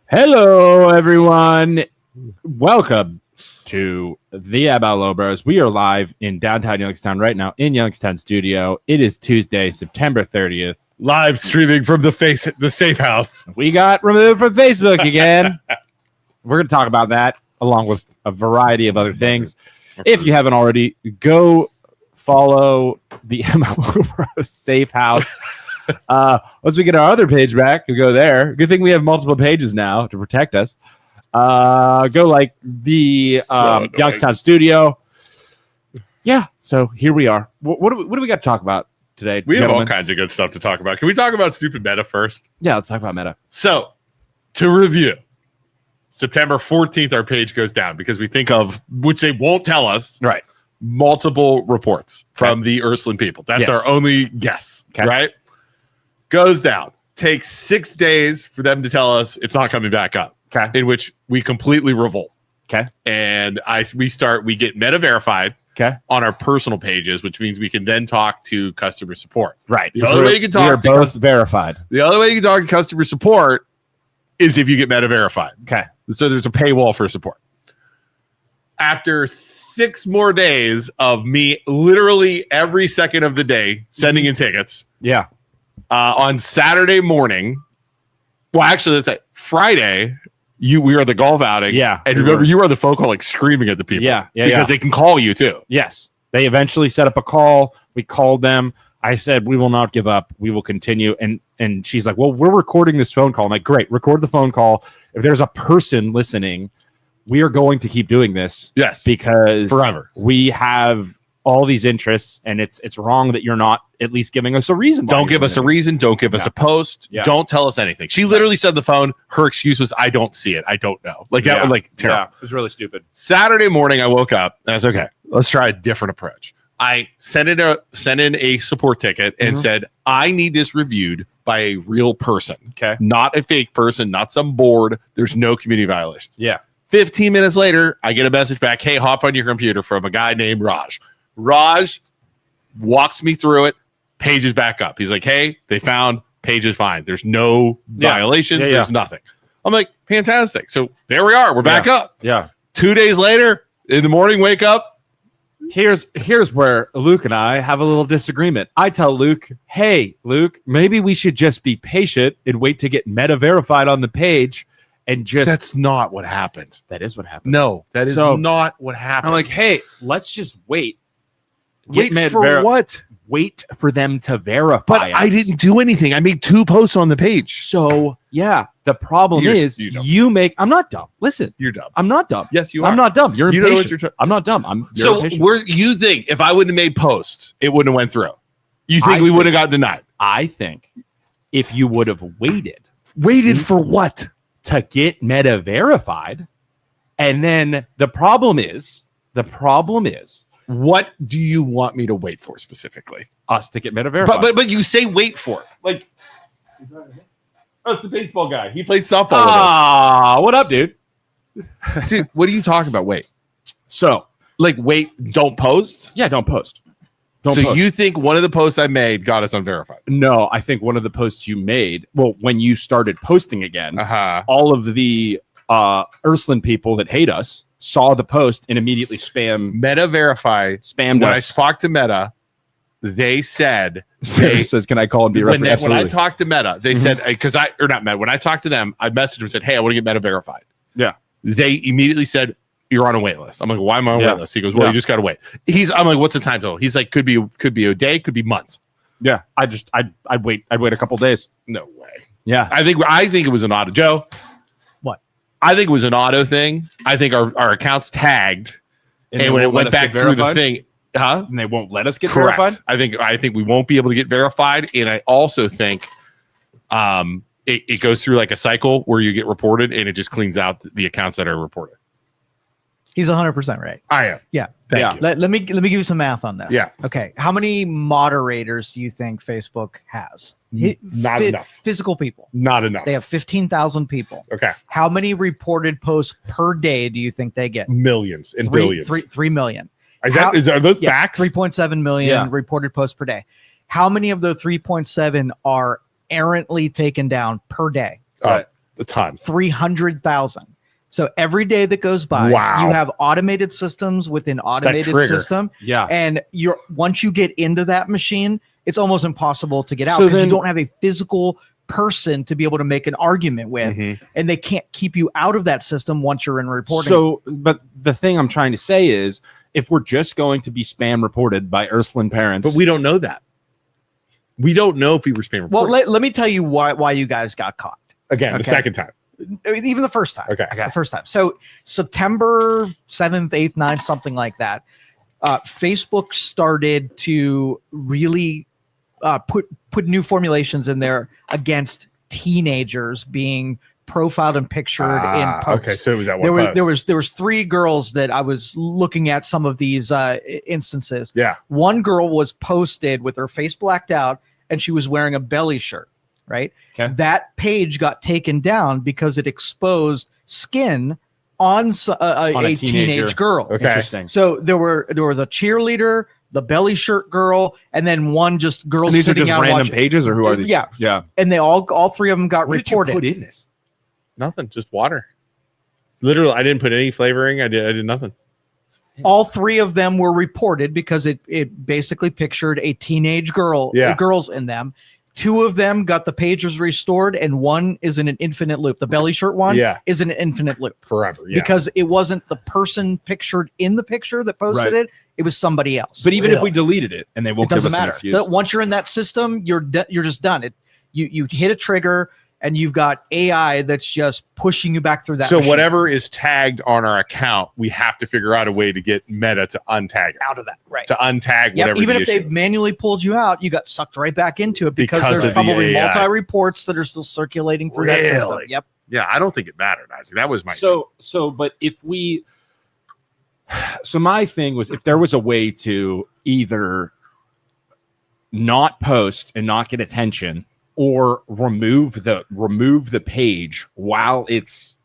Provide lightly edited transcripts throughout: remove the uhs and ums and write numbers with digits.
Hello, everyone. Welcome to the MLO Bros. We are live in downtown Youngstown right now in Youngstown studio. It is Tuesday, September 30th. Live streaming from the safe house. We got removed from Facebook again. We're going to talk about that along with a variety of other things. If you haven't already, go follow the MLO Bros safe house. Once we get our other page back, we'll go there. Good thing we have multiple pages now to protect us. Go like the Youngstown studio. Yeah, so here we are. What do we got to talk about today? We gentlemen? have all kinds of good stuff to talk about. Can we talk about stupid meta first? Yeah, let's talk about meta. So, to review, September 14th, our page goes down because we think of, which they won't tell us, Right. multiple reports from the Ursuline people. That's Yes. our only guess, Okay. right? Goes down. Takes 6 days for them to tell us it's not coming back up. Okay. In which we completely revolt. Okay. And we get meta verified Okay. on our personal pages, which means we can then talk to customer support. Right. The other way you can talk we are to both verified. The other way you can talk to customer support is if you get meta verified. Okay. So there's a paywall for support. After 6 more days of me literally every second of the day sending in tickets, Yeah. on Saturday morning, well, actually, let's say Friday, we were at the golf outing. Yeah. And remember, you were on the phone call like screaming at the people. Yeah. Because they can call you too. Yes. They eventually set up a call. We called them. I said, we will not give up. We will continue. And she's like, well, we're recording this phone call. I'm like, great, record the phone call. If there's a person listening, we are going to keep doing this. Yes. Because Forever. we have all these interests, and it's wrong that you're not at least giving us a reason. Don't give us a reason. Don't give us a post. Yeah. Don't tell us anything. She literally said on the phone, her excuse was, I don't see it. I don't know. Like that was like terrible. Yeah, it was really stupid. Saturday morning, I woke up and I was okay, let's try a different approach. I sent in a support ticket and said, I need this reviewed by a real person. Okay. Not a fake person, not some board. There's no community violations. Yeah. 15 minutes later, I get a message back. Hey, hop on your computer from a guy named Raj. Raj walks me through it. Page is back up. He's like, hey, they found page is fine. There's no violations. There's nothing. I'm like, fantastic. So there we are. We're back up. Yeah. 2 days later, in the morning, wake up. Here's where Luke and I have a little disagreement. I tell Luke, hey, Luke, maybe we should just be patient and wait to get meta verified on the page and just... That's not what happened. That is what happened. No, that is So, not what happened. I'm like, hey, let's just wait. wait for what? Wait for them to verify. But us. I didn't do anything. I made 2 posts on the page. So, yeah, the problem is you dumb. you make... I'm not dumb. Listen, You're dumb. I'm not dumb. Yes, you are. I'm not dumb. You're You know impatient. what you're I'm not dumb. You're So impatient. you think if I wouldn't have made posts, it wouldn't have went through? You think I we would think- have got denied? I think if you would have waited Waited for what? to get meta verified, and then the problem is What do you want me to wait for specifically? us to get meta verified. But you say wait for it. Like, oh, it's the baseball guy. He played softball with Ah, what up, dude? us. Dude, what are you talking about? Wait. So, Like, wait, don't post? yeah, don't post. Don't So post. you think one of the posts I made got us unverified? No, I think one of the posts you made, well, when you started posting again, Uh-huh. all of the Ursuline people that hate us saw the post and immediately Meta verified. spammed When I us. talked to Meta, they said Sarah says, "Can I call and be when, referenced?" when I Absolutely. talked to Meta, they said not Meta. When I talked to them, I messaged them and said, "Hey, I want to get Meta verified." Yeah. They immediately said, "You're on a wait list." I'm like, "Why am I on a Yeah. wait list?" He goes, "Well, Yeah. you just gotta wait." I'm like, "What's the time total?" He's like, "Could be a day, could be months." Yeah, I'd wait a couple days. No way. Yeah, I think it was an auto. Joe, what? I think it was an auto thing. I think our accounts tagged, and when it went back through the thing, and they won't let us get correct. verified. I think we won't be able to get verified, and I also think it goes through like a cycle where you get reported, and it just cleans out the accounts that are reported. He's 100% right. I am. Yeah. Thank you. Let me give you some math on this. Yeah. Okay. How many moderators do you think Facebook has? Not enough. Physical people. Not enough. They have 15,000 people. Okay. How many reported posts per day do you think they get? Millions and Three- billions. 3 million. Are those facts? 3.7 million Yeah. reported posts per day. How many of the 3.7 are errantly taken down per day? Right. A ton. 300,000. So every day that goes by, Wow. you have automated systems within automated trigger. system. Yeah. And once you get into that machine, it's almost impossible to get out So because you then- don't have a physical person to be able to make an argument with, Mhm. and they can't keep you out of that system once you're in reporting. So, but the thing I'm trying to say is, if we're just going to be spam reported by Ursuline parents, But we don't know that. We don't know if we were spam well, reported. let me tell you why you guys got caught. Again, the okay. second time. Even the first time. Okay. The first time. So September 7th, 8th, 9th, something like that. Facebook started to really put new formulations in there against teenagers being profiled and pictured in posts. Okay, so it was that one post. There was 3 girls that I was looking at some of these instances. Yeah. One girl was posted with her face blacked out and she was wearing a belly shirt, right? Okay. That page got taken down because it exposed skin on a teenager. teenage girl. Okay. Interesting. So there was a cheerleader, the belly shirt girl, and then one just girl And these are sitting just out random watching. pages, or who are these? Yeah. Yeah. And they all 3 of them got What did you reported. put in this? Nothing, just water. Literally, I didn't put any flavoring. I did nothing. All 3 of them were reported because it basically pictured a teenage girl, Yeah. girls in them. 2 of them got the pages restored, and one is in an infinite loop. The belly shirt one Yeah. is in an infinite loop Forever. Yeah. because it wasn't the person pictured in the picture that posted Right. it. It was somebody else. But even if we Really? deleted it, and they won't it doesn't give us an matter. excuse. Once you're in that system, you're just done. You hit a trigger, and you've got AI that's just pushing you back through that. So machine. whatever is tagged on our account, we have to figure out a way to get Meta to untag it. out of that, right? To untag Yep, whatever. even the if they issue is. manually pulled you out, you got sucked right back into it because Because there's of the probably AI. multi-reports that are still circulating through that system. Really? Yep. Yeah, I don't think it mattered, Isaac. That was my But if we, so my thing was, if there was a way to either not post and not get attention, or remove the page while it's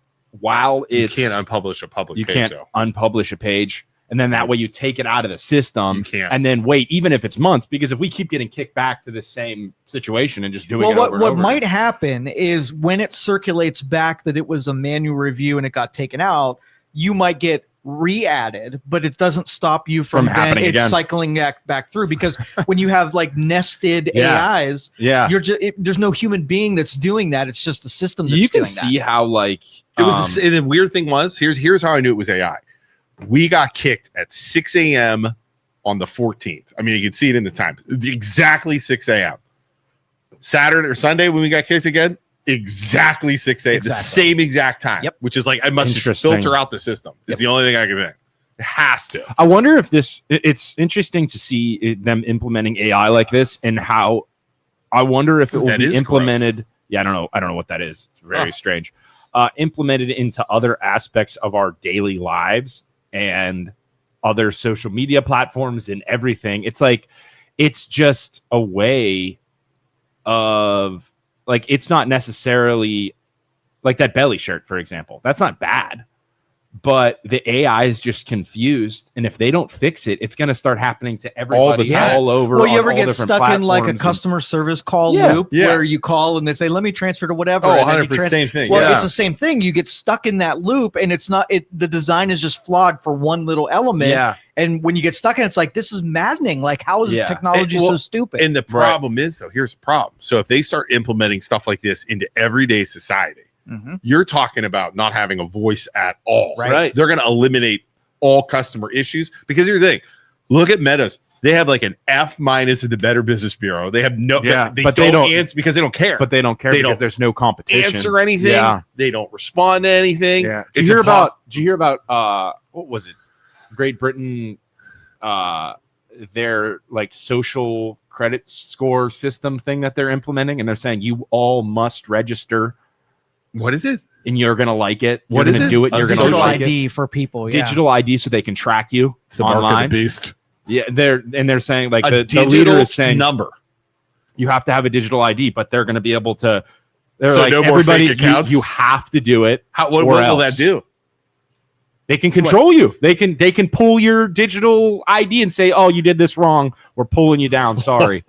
you can't unpublish a public you page can't though. unpublish a page, and then that way you take it out of the system. You can't. And then wait, even if it's months, because if we keep getting kicked back to the same situation and just doing Well, it what over and over might again. happen is when it circulates back that it was a manual review and it got taken out, you might get re-added, but it doesn't stop you from then happening again. cycling back through, because when you have like nested Yeah. AIs, Yeah, you're just there's no human being that's doing that. It's just the system that's you can doing see how like It was and the weird thing was here's how I knew it was AI. We got kicked at 6 a.m. on the 14th. I mean, you can see it in the time. Exactly 6 a.m. Saturday or Sunday when we got kicked again, exactly 6 a.m. The Exactly. same exact time. Yep. Which is like I must just Interesting. filter out the system. It's Yep. the only thing I can think. It has to. I wonder if it's interesting to see them implementing AI like this, and how I wonder if it will That be is implemented. Yeah, I don't know what that is. It's very strange. Implemented into other aspects of our daily lives and other social media platforms and everything. It's like, it's just a way of like, it's not necessarily like that belly shirt, for example. That's not bad. But the AI is just confused, and if they don't fix it, it's going to start happening to everybody time. all over. Well, you on ever all get different stuck in like a platforms, and- customer service call Yeah. loop Yeah. where you call and they say, let me transfer to whatever. Oh, and then you 100% same thing. Well, Yeah. it's the same thing. You get stuck in that loop, and it's not it. The design is just flawed for one little element. Yeah, And when you get stuck in, it's like, this is maddening. Like, how is Yeah. technology Well, so stupid? And the problem is, though, here's the problem. So if they start implementing stuff like this into everyday society, Mhm. you're talking about not having a voice at all. Right. They're going to eliminate all customer issues, because here's the thing. Look at Meta's. They have like an F- in the Better Business Bureau. They have no, Yeah, they but don't they don't- answer because they don't care. but they don't care They because don't there's no competition. answer anything. Yeah. They don't respond to anything. Yeah. It's Did you hear about what was it? Great Britain, their like social credit score system thing that they're implementing, and they're saying you all must register What is it? and you're gonna like it. What You're is gonna it? do it. A You're gonna Digital like it. ID for people. Yeah. Digital ID so they can track you It's the mark online. of the beast. Yeah, they're saying like A the digital leader is saying number. you have to have a digital ID, but they're going to be able to. They're So like no more everybody, fake accounts? you have to do it. What Or will that else. do? They can control you. They can pull your digital ID and say, "Oh, you pull your digital ID and say, "Oh, you did this wrong. We're pulling you down. Sorry."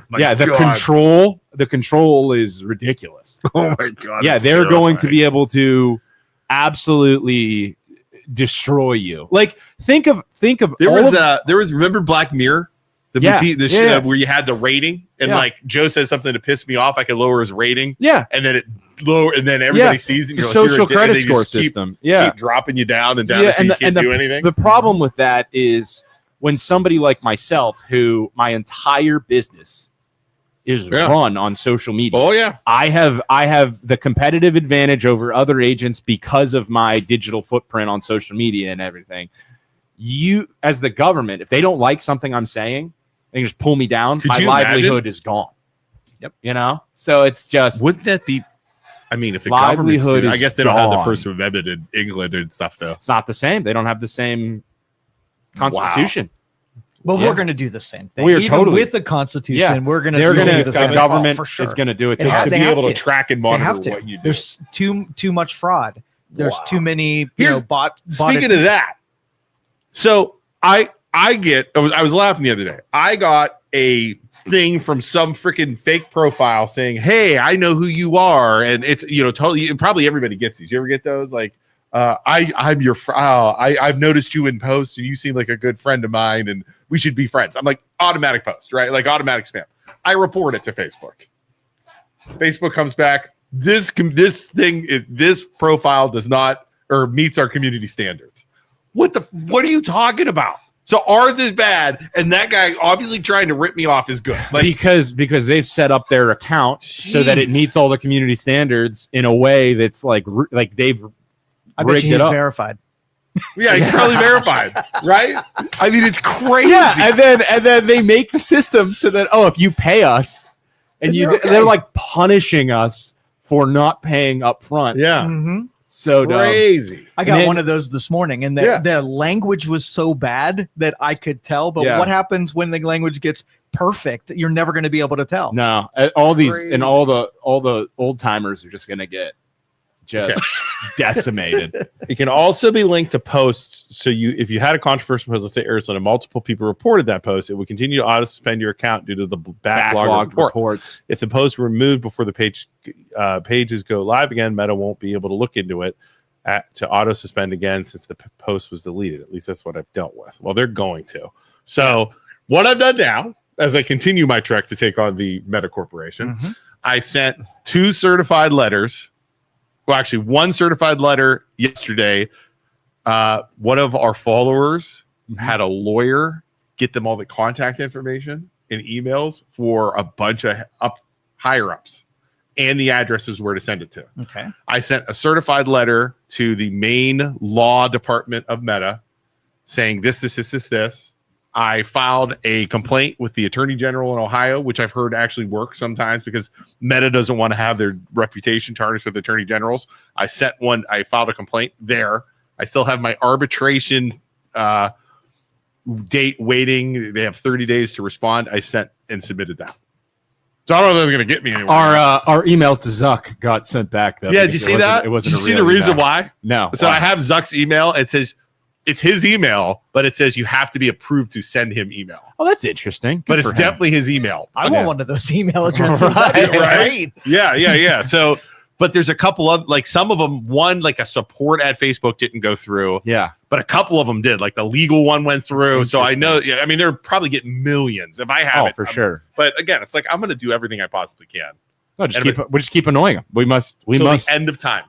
My the God. control is ridiculous. Oh my God. Yeah, it's they're going to terrifying. be able to absolutely destroy you. Like think of There all was of- remember Black Mirror? The Yeah, boutique, the yeah. where you had the rating and Yeah. like Joe says something to piss me off, I could lower his rating yeah, and then it lower and then everybody Yeah. sees it. it's a You're like, you're social a dick, and credit they score just keep- system. Yeah, keep dropping you down and down Yeah, until and you the- can't and do anything. the problem with that is when somebody like myself, who my entire business is Yeah. run on social media. Oh yeah. I have the competitive advantage over other agents because of my digital footprint on social media and everything. You, as the government, if they don't like something I'm saying, they can just pull me down. Could My you livelihood imagine? is gone. Yep. You know, so it's just Wouldn't that be? I mean, if the government's Livelihood doing, I is guess they don't have the gone. First Amendment in England and stuff though. it's not the same. They don't have the same constitution. But Yeah. we're going to do the same thing. We're Even totally- with the Constitution, Yeah. we're going to They're do gonna. the The same thing. government Oh, for sure. is going to do it They to have- us. To they be have able to to. track and They monitor have to. what you do. There's too much fraud. There's Wow. too many Here's- bot. Speaking of that, so I was laughing the other day. I got a thing from some freaking fake profile saying, "Hey, I know who you are," and it's totally. Probably everybody gets these. You ever get those? Like, I'm your. I've noticed you in posts, and you seem like a good friend of mine, and we should be friends. I'm like automatic post, right? Like automatic spam. I report it to Facebook. Facebook comes back. This profile does not or meets our community standards. What are you talking about? So ours is bad, and that guy obviously trying to rip me off is good. Like, because they've set up their account so that it Jeez. meets all the community standards in a way that's like they've I bet rigged you it he's up. verified. yeah, he's probably verified, right? I mean, it's crazy. Yeah, and then they make the system so that if you pay us, and Then you're okay. they're like punishing us for not paying up front. yeah, Mhm. So dumb. crazy. I got And then- one of those this morning, and the language was so bad that I could tell. But Yeah. what happens when the language gets perfect? You're never going to be able to tell. No, all these Crazy. and all the old timers are just gonna get just decimated. It can also be linked to posts. So if you had a controversial post, let's say Ursula, and multiple people reported that post, it would continue to auto suspend your account due to the backlog report. reports. If the post were removed before the pages go live again, Meta won't be able to look into it to auto suspend again since the post was deleted. At least that's what I've dealt with. Well, they're going to. So what I've done now, as I continue my trek to take on the Meta Corporation, Mhm. I sent 2 certified letters. Well, actually, 1 certified letter yesterday. One of our followers had a lawyer get them all the contact information and emails for a bunch of higher ups and the addresses where to send it to. Okay. I sent a certified letter to the main law department of Meta saying this. I filed a complaint with the Attorney General in Ohio, which I've heard actually works sometimes because Meta doesn't want to have their reputation tarnished with attorney generals. I filed a complaint there. I still have my arbitration date waiting. They have 30 days to respond. I sent and submitted that. So I don't know if that's going to get me anywhere. Our email to Zuck got sent back though. Yeah, did because you see it wasn't- that? It wasn't Did you a see real the reason email. why? No. So Why? I have Zuck's email. It says it's his email, but it says you have to be approved to send him email. Oh, that's interesting. But Good it's for him. definitely his email. I Yeah. want one of those email addresses. Right, That'd be right. great. Yeah. So, but there's a couple of some of them. One like a support at Facebook didn't go through, Yeah. but a couple of them did. Like the legal one went through. So I know. Yeah, I mean they're probably getting millions if I have Oh, it for sure. But again, it's like I'm going to do everything I possibly can No, just And we just keep annoying them. We must till the end of time.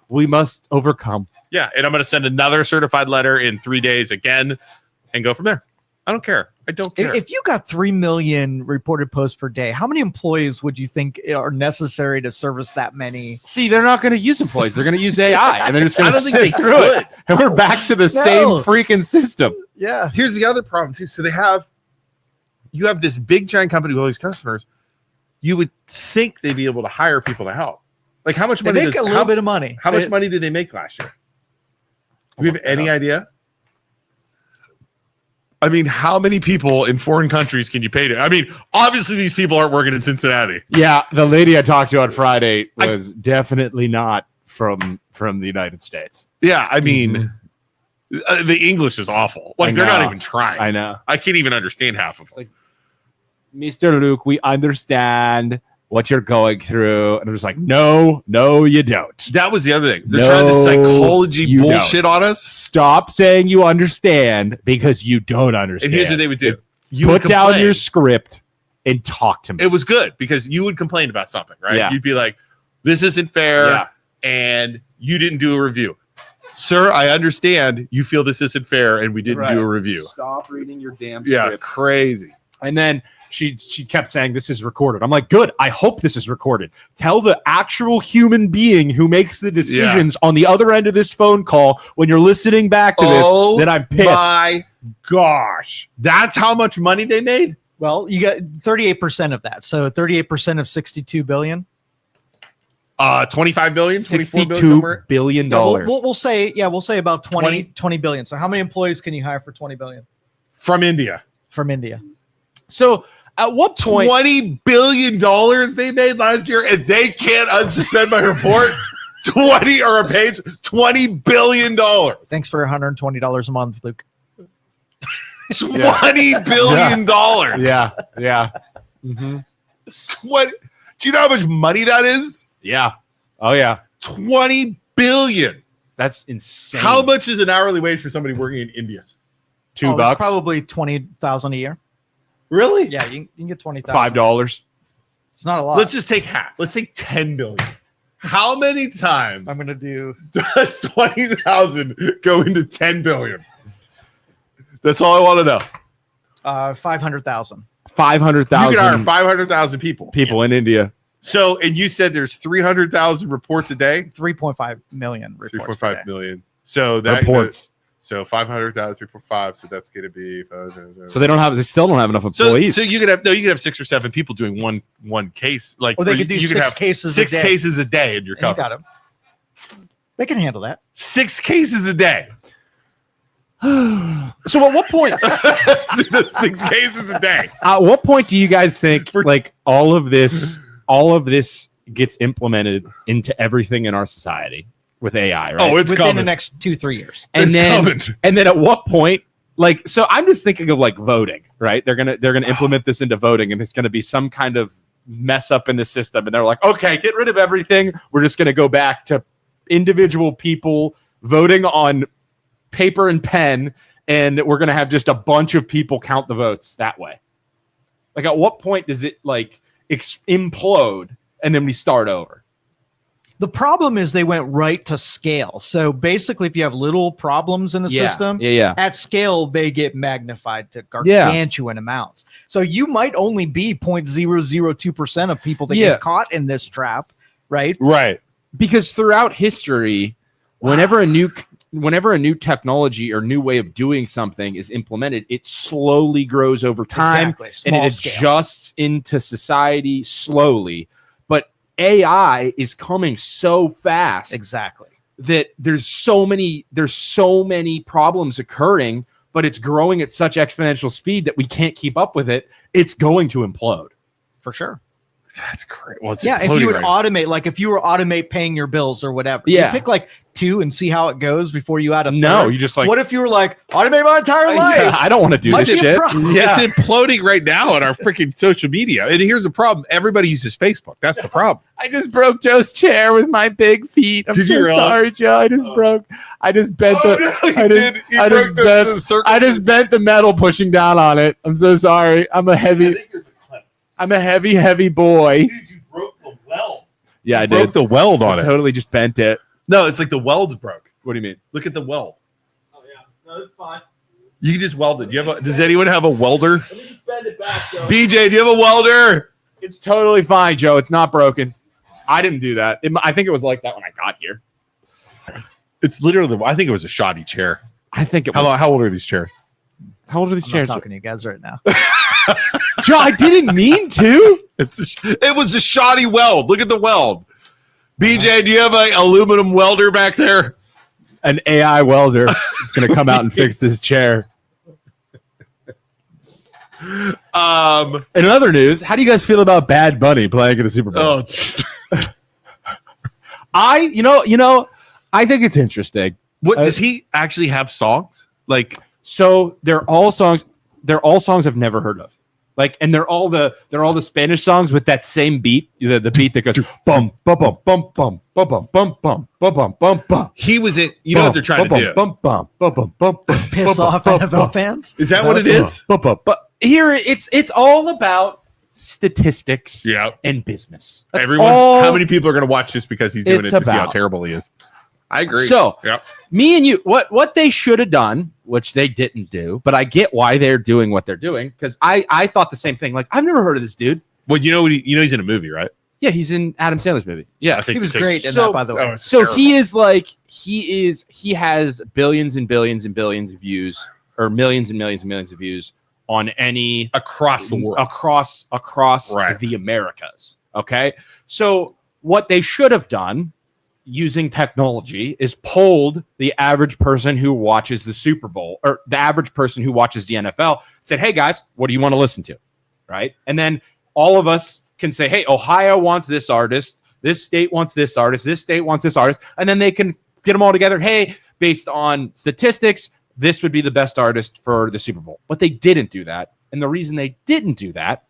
overcome. Yeah, and I'm going to send another certified letter in 3 days again, and go from there. I don't care. I don't care. If you got 3 million reported posts per day, how many employees would you think are necessary to service that many? See, they're not going to use employees. They're going to use AI, and they're just going I to don't think sit they through it. And we're back to the same freaking system. Yeah. Here's the other problem too. So you have this big giant company with all these customers. You would think they'd be able to hire people to help. Like how much They money? make a little bit of money. How much money did they make last year? Do we have any idea? I mean, how many people in foreign countries can you pay to? I mean, obviously these people aren't working in Cincinnati. Yeah, the lady I talked to on Friday was definitely not from the United States. Yeah, I mean, The English is awful. Like, I they're not know. even trying. I know. I can't even understand half of them. Like, Mr. Luke, we understand what you're going through. And it was like, no, you don't. That was the other thing. They're No, trying to psychology you bullshit on us. Stop saying you understand because you don't understand. And here's what they would do. You Put would down complain. your script and talk to me. It was good because you would complain about something, right? Yeah. You'd be like, this isn't fair. Yeah. And you didn't do a review. Sir, I understand you feel this isn't fair and we didn't Right. do a review. Stop reading your damn Yeah, script. crazy. And then she kept saying, this is recorded. I'm like, good. I hope this is recorded. Tell the actual human being who makes the decisions on the other end of this phone call when you're listening back to this that I'm pissed. My gosh. That's how much money they made? Well, you got 38% of that. So 38% of 62 billion. 25 billion, 24 billion $62 somewhere. billion. Yeah, we'll say about 20 billion. So how many employees can you hire for 20 billion From India. from India? So at what point? $20 billion they made last year and they can't unsuspend my report? 20 or a page, $20 billion. Thanks for $120 a month, Luke. $20 billion. Yeah. Mm-hmm. What? Do you know how much money that is? Yeah. Oh, yeah. 20 billion. That's insane. How much is an hourly wage for somebody working in India? $2? It's probably 20,000 a year. Really? Yeah, you can get 20,000. $5. It's not a lot. Let's just take half. Let's take 10 billion. How many times I'm gonna do. does 20,000 go into 10 billion? That's all I want to know. 500,000. 500,000 You can hire 500,000 people. in India. So, and you said there's 300,000 reports a day? 3.5 million reports. 3.5 million. So that Reports. So 500,000, 3.5. So that's going to be. So they still don't have enough employees. So you could have 6 or 7 people doing one case. Like, Or they or could do you 6 have cases 6 a day. cases a day in your And you cover. got 'em. They can handle that. 6 cases a day. So at what point? 6 cases a day. At what point do you guys think like all of this gets implemented into everything in our society with AI? Right. Oh, it's Within coming. the next 2-3 years. and it's then coming. and then at what point? Like, so I'm just thinking of like voting, right? They're gonna implement this into voting, and it's gonna be some kind of mess up in the system, and they're like, okay, get rid of everything. We're just gonna go back to individual people voting on paper and pen, and we're gonna have just a bunch of people count the votes that way. Like, at what point does it like implode, and then we start over? The problem is they went right to scale. So basically, if you have little problems in the system, at scale, they get magnified to gargantuan amounts. So you might only be 0.002% of people that get caught in this trap, right? Right. Because throughout history, whenever a new technology or new way of doing something is implemented, it slowly grows over time, and it adjusts into society slowly. But AI is coming so fast, that there's so many problems occurring, but it's growing at such exponential speed that we can't keep up with it. It's going to implode for sure. That's great. Well, it's if you would automate, like if you were automate paying your bills or whatever, you pick like 2 and see how it goes before you add a third. No, you just like, what if you were like, automate my entire life? I don't want to do this shit. It's imploding right now on our freaking social media. And here's the problem. Everybody uses Facebook. That's the problem. I just broke Joe's chair with my big feet. I'm Did you really? sorry, Joe. I just bent I just bent the metal pushing down on it. I'm so sorry. I'm a heavy boy. Dude, you broke the weld. Yeah, I broke did. the weld on I it. totally just bent it. No, it's like the weld's broke. What do you mean? Look at the weld. Oh yeah, no, it's fine. You can just weld it. Does anyone have a welder? Let me just bend it back, Joe. BJ, do you have a welder? It's totally fine, Joe. It's not broken. I didn't do that. I think it was like that when I got here. It's literally. I think it was a shoddy chair. I think it was. How old are these chairs? How old are these I'm chairs? not talking to you guys right now. Joe, I didn't mean to. It was a shoddy weld. Look at the weld. BJ, do you have an aluminum welder back there? An AI welder is going to come out and fix this chair. In other news, how do you guys feel about Bad Bunny playing in the Super Bowl? Oh, I think it's interesting What does he actually have songs? Like, So they're all songs. They're all songs I've never heard of. Like, and they're all the Spanish songs with that same beat, the beat that goes bum bum bum bum bum bum bum bum bum bum bum bum bum. he was in. You know what they're trying to do? Bum bum bum bum bum bum. Piss off NFL fans. Is that what it is? But here it's all about statistics Yeah. and business. That's Everyone. all How many people are going to watch just because he's doing it's it to see how about. terrible he is? I agree. So Yep. me and you, what they should have done, which they didn't do, but I get why they're doing what they're doing, because I thought the same thing. Like, I've never heard of this dude. Well, you know he's in a movie, right? Yeah, he's in Adam Sandler's movie. Yeah, I think He was so. great in So- that, by the way. it's so terrible. he has billions and billions and billions of views, or millions and millions and millions of views on any across the world. across Right. the Americas. Okay, so what they should have done using technology is polled the average person who watches the Super Bowl, or the average person who watches the NFL, said, hey guys, what do you want to listen to? Right. And then all of us can say, hey, Ohio wants this artist, this state wants this artist, this state wants this artist. And then they can get them all together. Hey, based on statistics, this would be the best artist for the Super Bowl. But they didn't do that. And the reason they didn't do that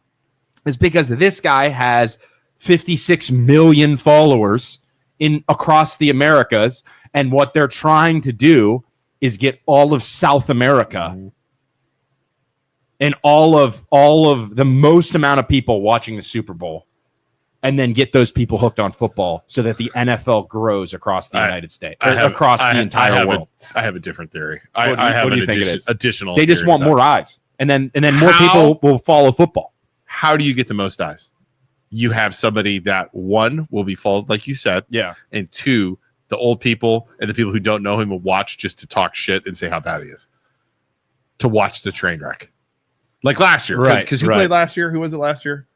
is because this guy has 56 million followers in across the Americas, and what they're trying to do is get all of South America and all of the most amount of people watching the Super Bowl, and then get those people hooked on football so that the NFL grows across the United States, across the entire world. I have a different theory. What I have do an you think it is? additional. They just theory want to that. more eyes, and then more How? people will follow football. How do you get the most eyes? You have somebody that, one, will be followed, like you said, Yeah. and two, the old people and the people who don't know him will watch just to talk shit and say how bad he is. To watch the train wreck. Like last year. Right, Because who right. played last year? Who was it last year?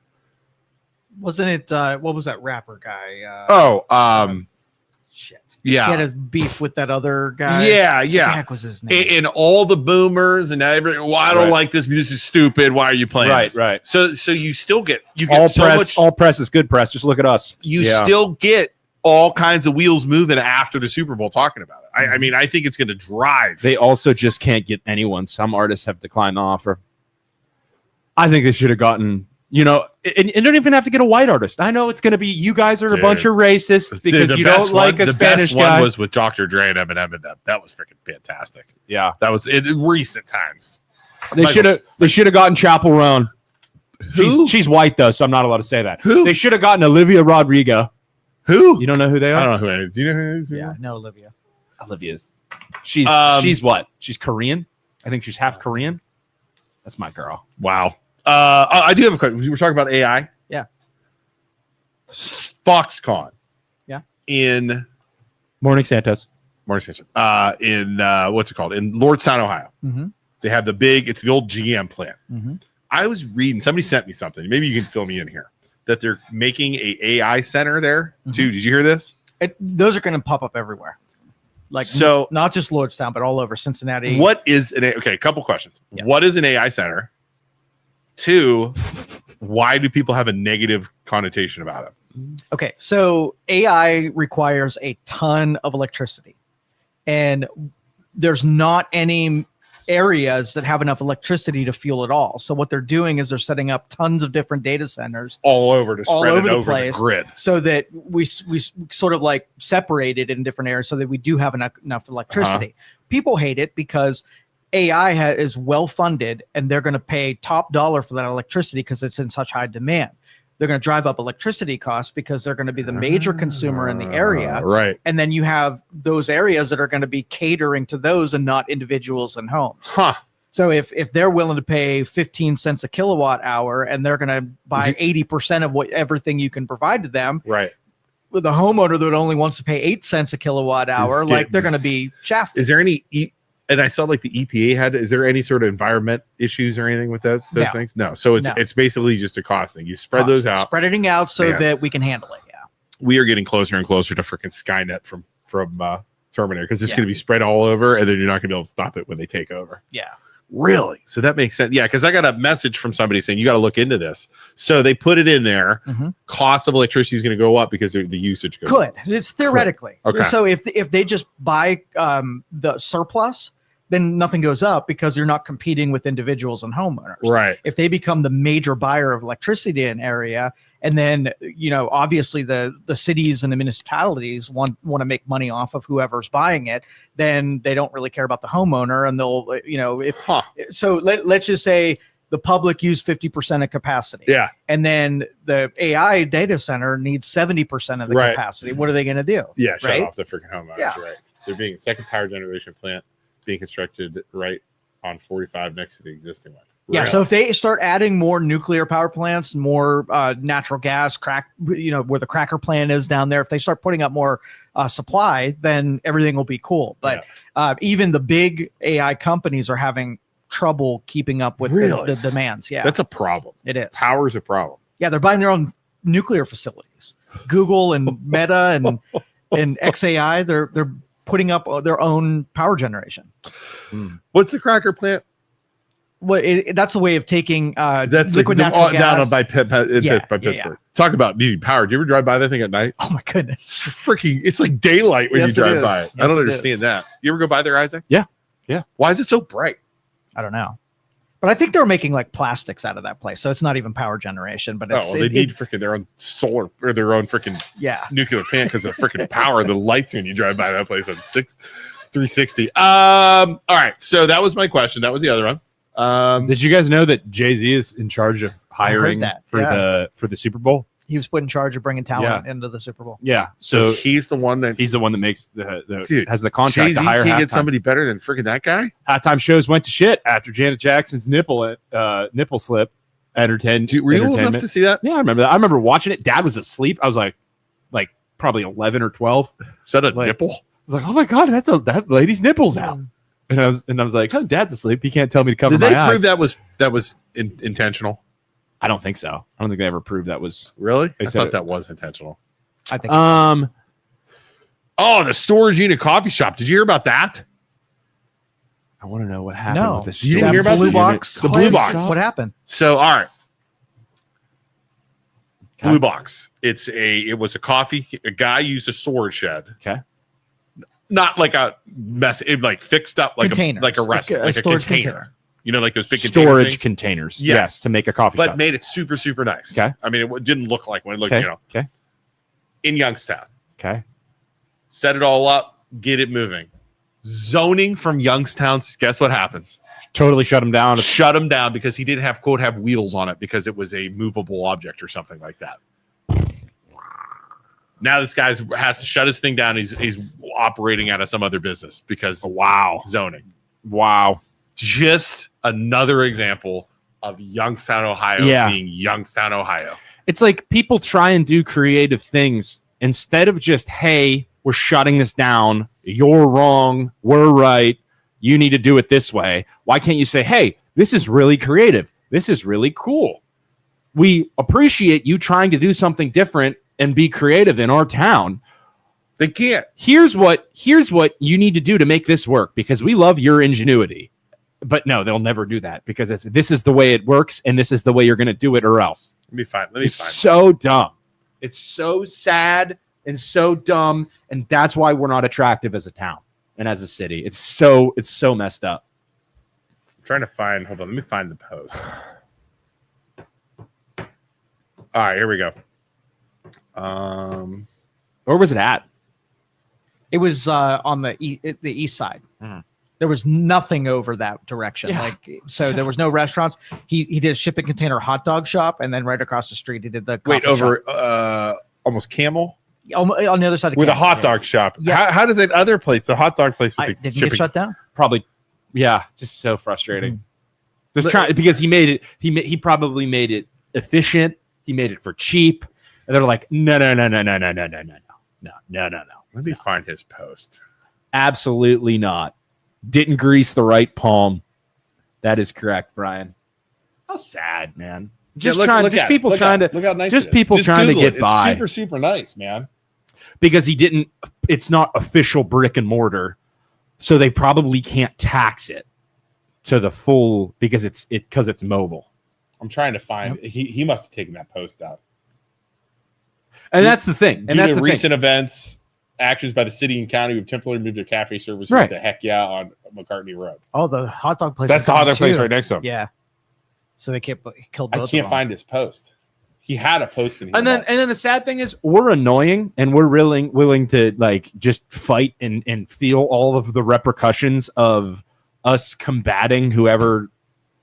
Wasn't it? What was that rapper guy? Shit. He had Yeah. his beef with that other guy. Yeah, What the yeah. heck was his name? And all the boomers and everyone, well, I don't Right. like this. This is stupid. Why are you playing Right, this? right. So you still get All so press, much. all press is good press. Just look at us. You Yeah. still get all kinds of wheels moving after the Super Bowl talking about it. I mean, I think it's going to drive. They also just can't get anyone. Some artists have declined the offer. I think they should have gotten, and don't even have to get a white artist. I know it's going to be, you guys are a Dude. bunch of racists because The you best don't like one- a Spanish The best guy. one was with Dr. Dre and Eminem, and that was freaking fantastic. Yeah, That was in recent times. they should have gotten Chapel Roan. Who? She's white though, so I'm not allowed to say that. Who? They should have gotten Olivia Rodrigo. Who? You don't know who they I are? don't know who it is. Do you know who it is? Yeah, no, Olivia. Olivia's. She's what? She's Korean. I think she's half Korean. That's my girl. Wow. I do have a question. We were talking about AI. Yeah. Foxconn. Yeah. In Morning Santos. Morning Station. In what's it called? In Lordstown, Ohio. Mm-hmm. They have it's the old GM plant. Mm-hmm. I was reading, somebody sent me something. Maybe you can fill me in here. That they're making a AI center there too. Did you hear this? Those are going to pop up everywhere. Like, So- not just Lordstown, but all over Cincinnati. What is a couple questions. Yeah. What is an AI center? Two, why do people have a negative connotation about it? Okay, so AI requires a ton of electricity, and there's not any areas that have enough electricity to fuel it all. So what they're doing is they're setting up tons of different data centers All over to All spread over it the over place. the grid. so that we sort of like separate it in different areas so that we do have enough electricity. People hate it because AI is well funded and they're going to pay top dollar for that electricity because it's in such high demand. They're going to drive up electricity costs because they're going to be the major consumer in the area. Right. And then you have those areas that are going to be catering to those and not individuals and homes. Huh. So if they're willing to pay 15 cents a kilowatt hour and they're going to buy 80% of everything you can provide to them, Right. with a homeowner that only wants to pay 8 cents a kilowatt hour, like getting- they're going to be shafted. Is there any and I saw like the EPA is there any sort of environment issues or anything with those No. things? No. So No. it's basically just a cost thing. You spread those out. Spreading out so Man. that we can handle it. Yeah. We are getting closer and closer to freaking Skynet from Terminator because it's Yeah. going to be spread all over, and then you're not going to be able to stop it when they take over. Yeah. Really? So that makes sense. Yeah, because I got a message from somebody saying you got to look into this. So they put it in there. Mhm. Cost of electricity is going to go up because the usage goes up. Could. It's theoretically. Okay. So if they just buy the surplus, then nothing goes up because you're not competing with individuals and homeowners. Right. If they become the major buyer of electricity in an area, and then obviously the cities and the municipalities want to make money off of whoever's buying it, then they don't really care about the homeowner, and they'll so let's just say the public use 50% of capacity. Yeah. And then the AI data center needs 70% of the capacity. What are they going to do? Yeah. Shut Right? off the freaking homeowners. Yeah. Right. They're being second power generation plant being constructed right on 45 next to the existing one. Yeah. Really? So if they start adding more nuclear power plants, more natural gas, where the cracker plant is down there, if they start putting up more supply, then everything will be cool. But even the big AI companies are having trouble keeping up with the demands. Yeah, That's a problem. it is. Power's a problem. Yeah, they're buying their own nuclear facilities. Google and Meta and XAI, they're putting up their own power generation. What's the cracker plant? Well, that's a way of taking That's liquid natural gas down by Pittsburgh. Yeah. Talk about needing power. Do you ever drive by that thing at night? Oh my goodness. Freaking, it's like daylight when Yes, you it drive is. by it. I Yes, don't it understand that. You ever go by there, Isaac? Yeah. Yeah. Why is it so bright? I don't know. But I think they're making like plastics out of that place. So it's not even power generation, but it's, They need freaking their own solar or their own freaking yeah. nuclear plant because of freaking power. The lights when you drive by that place on 360. All right. So that was my question. That was the other one. Did you guys know that Jay-Z is in charge of hiring that, for the Super Bowl? He was put in charge of bringing talent into the Super Bowl. Yeah. So So he's the one that he's the one that makes the Dude, has the contract Jay-Z to hire can't get halftime. somebody better than freaking that guy. Halftime shows went to shit after Janet Jackson's nipple slip entertained. Were you old enough entertainment. to see that? Yeah, I remember that. I remember watching it. Dad was asleep. I was like probably 11 or 12. I Is that a Like- nipple? was like, oh my god, that lady's nipples out. And I was like, oh, Dad's asleep. He can't tell me to cover Did my they eyes. prove that was intentional? I don't think so. I don't think they ever proved that was. Really? They I said thought it- that was intentional. I think Oh, the storage unit coffee shop. Did you hear about that? I want to know what happened no. with this. You didn't hear about blue this? box. The blue place? box. What happened? So, all right. Okay. Blue box. It was a coffee. A guy used a storage shed. Okay. Not like a mess. It like fixed up like Containers. a restaurant, like a storage container. container. You know, like those big container Storage things? containers. Yes. Yes, to make a coffee But shop. made it super, super nice. Okay. I mean, it didn't look like one. It looked, Okay. you know, Okay. in Youngstown. Okay. Set it all up, get it moving. Zoning from Youngstown. Guess what happens? Totally shut him down. Shut him down because he didn't have wheels on it because it was a movable object or something like that. Now this guy has to shut his thing down. He's operating out of some other business because Wow. zoning. Wow. Just another example of Youngstown, Ohio Yeah. being Youngstown, Ohio. It's like people try and do creative things instead of just, hey, we're shutting this down. You're wrong. We're right. You need to do it this way. Why can't you say, hey, this is really creative. This is really cool. We appreciate you trying to do something different and be creative in our town. They can't. Here's what you need to do to make this work because we love your ingenuity. But no, they'll never do that because this is the way it works and this is the way you're going to do it or else. Let me find. It's so dumb. It's so sad and so dumb, and that's why we're not attractive as a town and as a city. It's so messed up. I'm trying to find. Hold on. Let me find the post. All right, here we go. Where was it at? It was on the east side. Mhm. There was nothing over that direction. Yeah. So there was no restaurants. He did a shipping container hot dog shop, and then right across the street he did the Wait, coffee over almost Camel shop. On the other side of with a Canada, hot yeah. dog shop. Yeah. How does that other place, the hot dog place with the Didn't shipping? get shut down. Probably, yeah, just so frustrating. Mm-hmm. Just trying because he made it. He probably made it efficient. He made it for cheap, and they're like, no. Let me find his post. Absolutely not. Didn't grease the right palm. That is correct, Brian. How sad, man. Just Yeah, trying, look just at it. people Look trying at to, it. Look how nice just it is. people trying to Google get it. by. It's super, super nice, man. because he didn't. It's not official brick and mortar, so they probably can't tax it. to the full because it's mobile. I'm trying to find. He must have taken that post out. And that's the thing. And Due that's to the recent thing. events, actions by the city and county have temporarily moved their cafe services Right. to Heck Yeah on McCartney Road. Oh, the hot dog place. That's is the gone other place too. right next to him. Yeah. So they killed both. I of can't them. find his post. He had a post in here. And then the sad thing is we're annoying and we're willing to like just fight and feel all of the repercussions of us combating whoever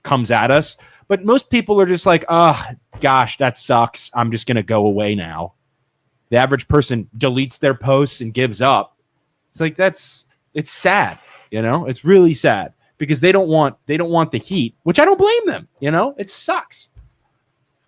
comes at us. But most people are just like, oh gosh, that sucks. I'm just gonna go away now. The average person deletes their posts and gives up. It's like it's sad, It's really sad because they don't want the heat, which I don't blame them. It sucks.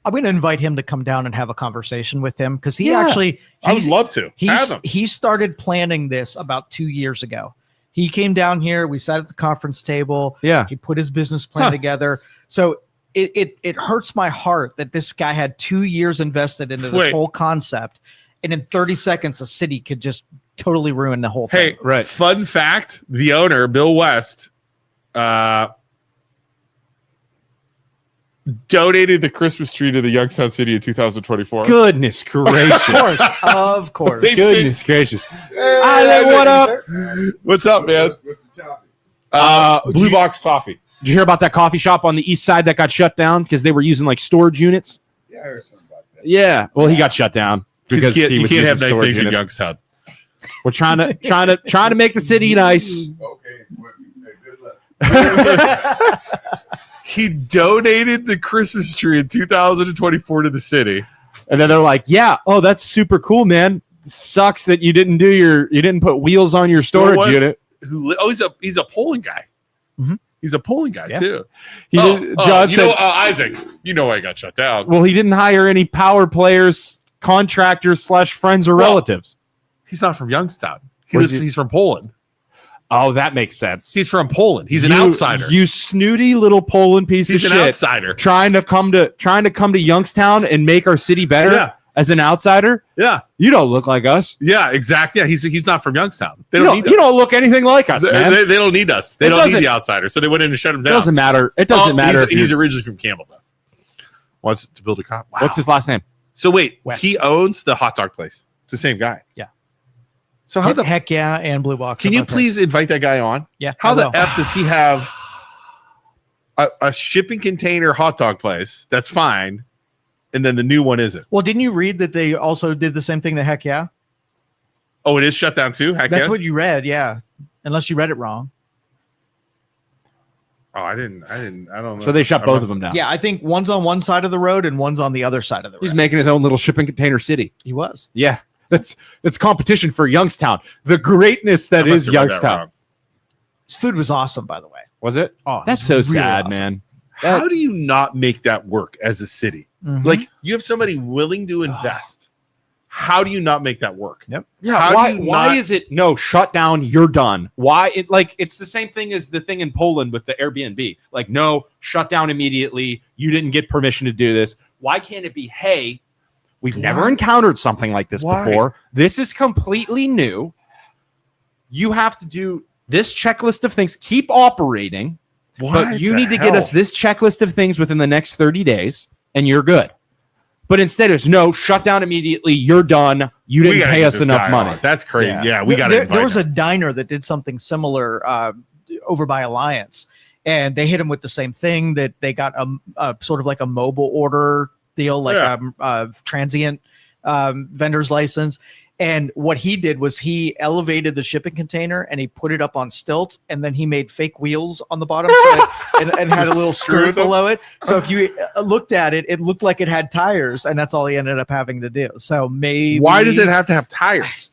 I'm going to invite him to come down and have a conversation with him because I would love to. Have him. He started planning this about 2 years ago. He came down here. We sat at the conference table. Yeah. He put his business plan together. So it hurts my heart that this guy had 2 years invested into this whole concept. And in 30 seconds, a city could just totally ruin the whole thing. Hey, right. Fun fact: the owner, Bill West, donated the Christmas tree to the Youngstown City in 2024. Goodness gracious. Of course. Goodness gracious. What up? What's up, man? Blue Box Coffee. Did you hear about that coffee shop on the east side that got shut down because they were using like storage units? Yeah, I heard something about that. Yeah. Well, he got shut down because you he was can't using have nice storage things in units. Youngstown. We're trying to make the city nice. Okay, well, hey, good luck. He donated the Christmas tree in 2024 to the city. And then they're like, "Yeah, oh, that's super cool, man. Sucks that you didn't put wheels on your storage unit." He's a polling guy. Mhm. He's a polling guy too. John said, Isaac, you know why he got shut down. well, he didn't hire any power players, contractors / friends or relatives. He's not from Youngstown. Where's he? He's from Poland. Oh, that makes sense. He's from Poland. He's an outsider. You snooty little Poland piece He's of an shit. outsider. Trying to come to Youngstown and make our city better Yeah. as an outsider. Yeah. You don't look like us. Yeah, exactly. Yeah, he's not from Youngstown. They You don't need you us. don't look anything like us, man. They don't need us. They It don't need doesn't- the outsider. So they went in and shut him It down. doesn't matter. It doesn't matter. He's originally from Campbell, though. Wants to build a cop. Wow. What's his last name? So wait, West. he owns the hot dog place. It's the same guy. Yeah. So how the Heck Yeah and Blue Box. can are you both his. please invite that guy on? Yeah. How I the will. F does he have a shipping container hot dog place? That's fine. And then the new one isn't. Well, didn't you read that they also did the same thing to Heck Yeah? Oh, it is shut down too? Heck That's yeah? what you read, yeah. Unless you read it wrong. Oh, I don't know. So they shut I both must- of them down. Yeah, I think one's on one side of the road and one's on the other side of the road. He's making his own little shipping container city. He was. Yeah. That's competition for Youngstown. The greatness that I must is have read that Youngstown. wrong. His food was awesome, by the way. Was it? Oh, That's it so was really sad, awesome. man. How do you not make that work as a city? Mhm. Like you have somebody willing to invest. How do you not make that work? Yep. Yeah, How why, do you why not- is it no shut down, you're done? Why it's the same thing as the thing in Poland with the Airbnb. Like, no, shut down immediately. You didn't get permission to do this. Why can't it be, hey, we've never Why? encountered something like this Why? before. This is completely new. You have to do this checklist of things, keep operating, but you need to get us this checklist of things within the next 30 days, and you're good. But instead, it's no, shut down immediately. You're done. You didn't pay us enough money. That's crazy. Yeah, we got to There was a diner that did something similar over by Alliance, and they hit him with the same thing that they got a sort of like a mobile order deal, like a transient vendor's license. And what he did was he elevated the shipping container and he put it up on stilts, and then he made fake wheels on the bottom and had a little Screw skirt them? below it. So if you looked at it, it looked like it had tires, and that's all he ended up having to do. So maybe Why does it have to have tires?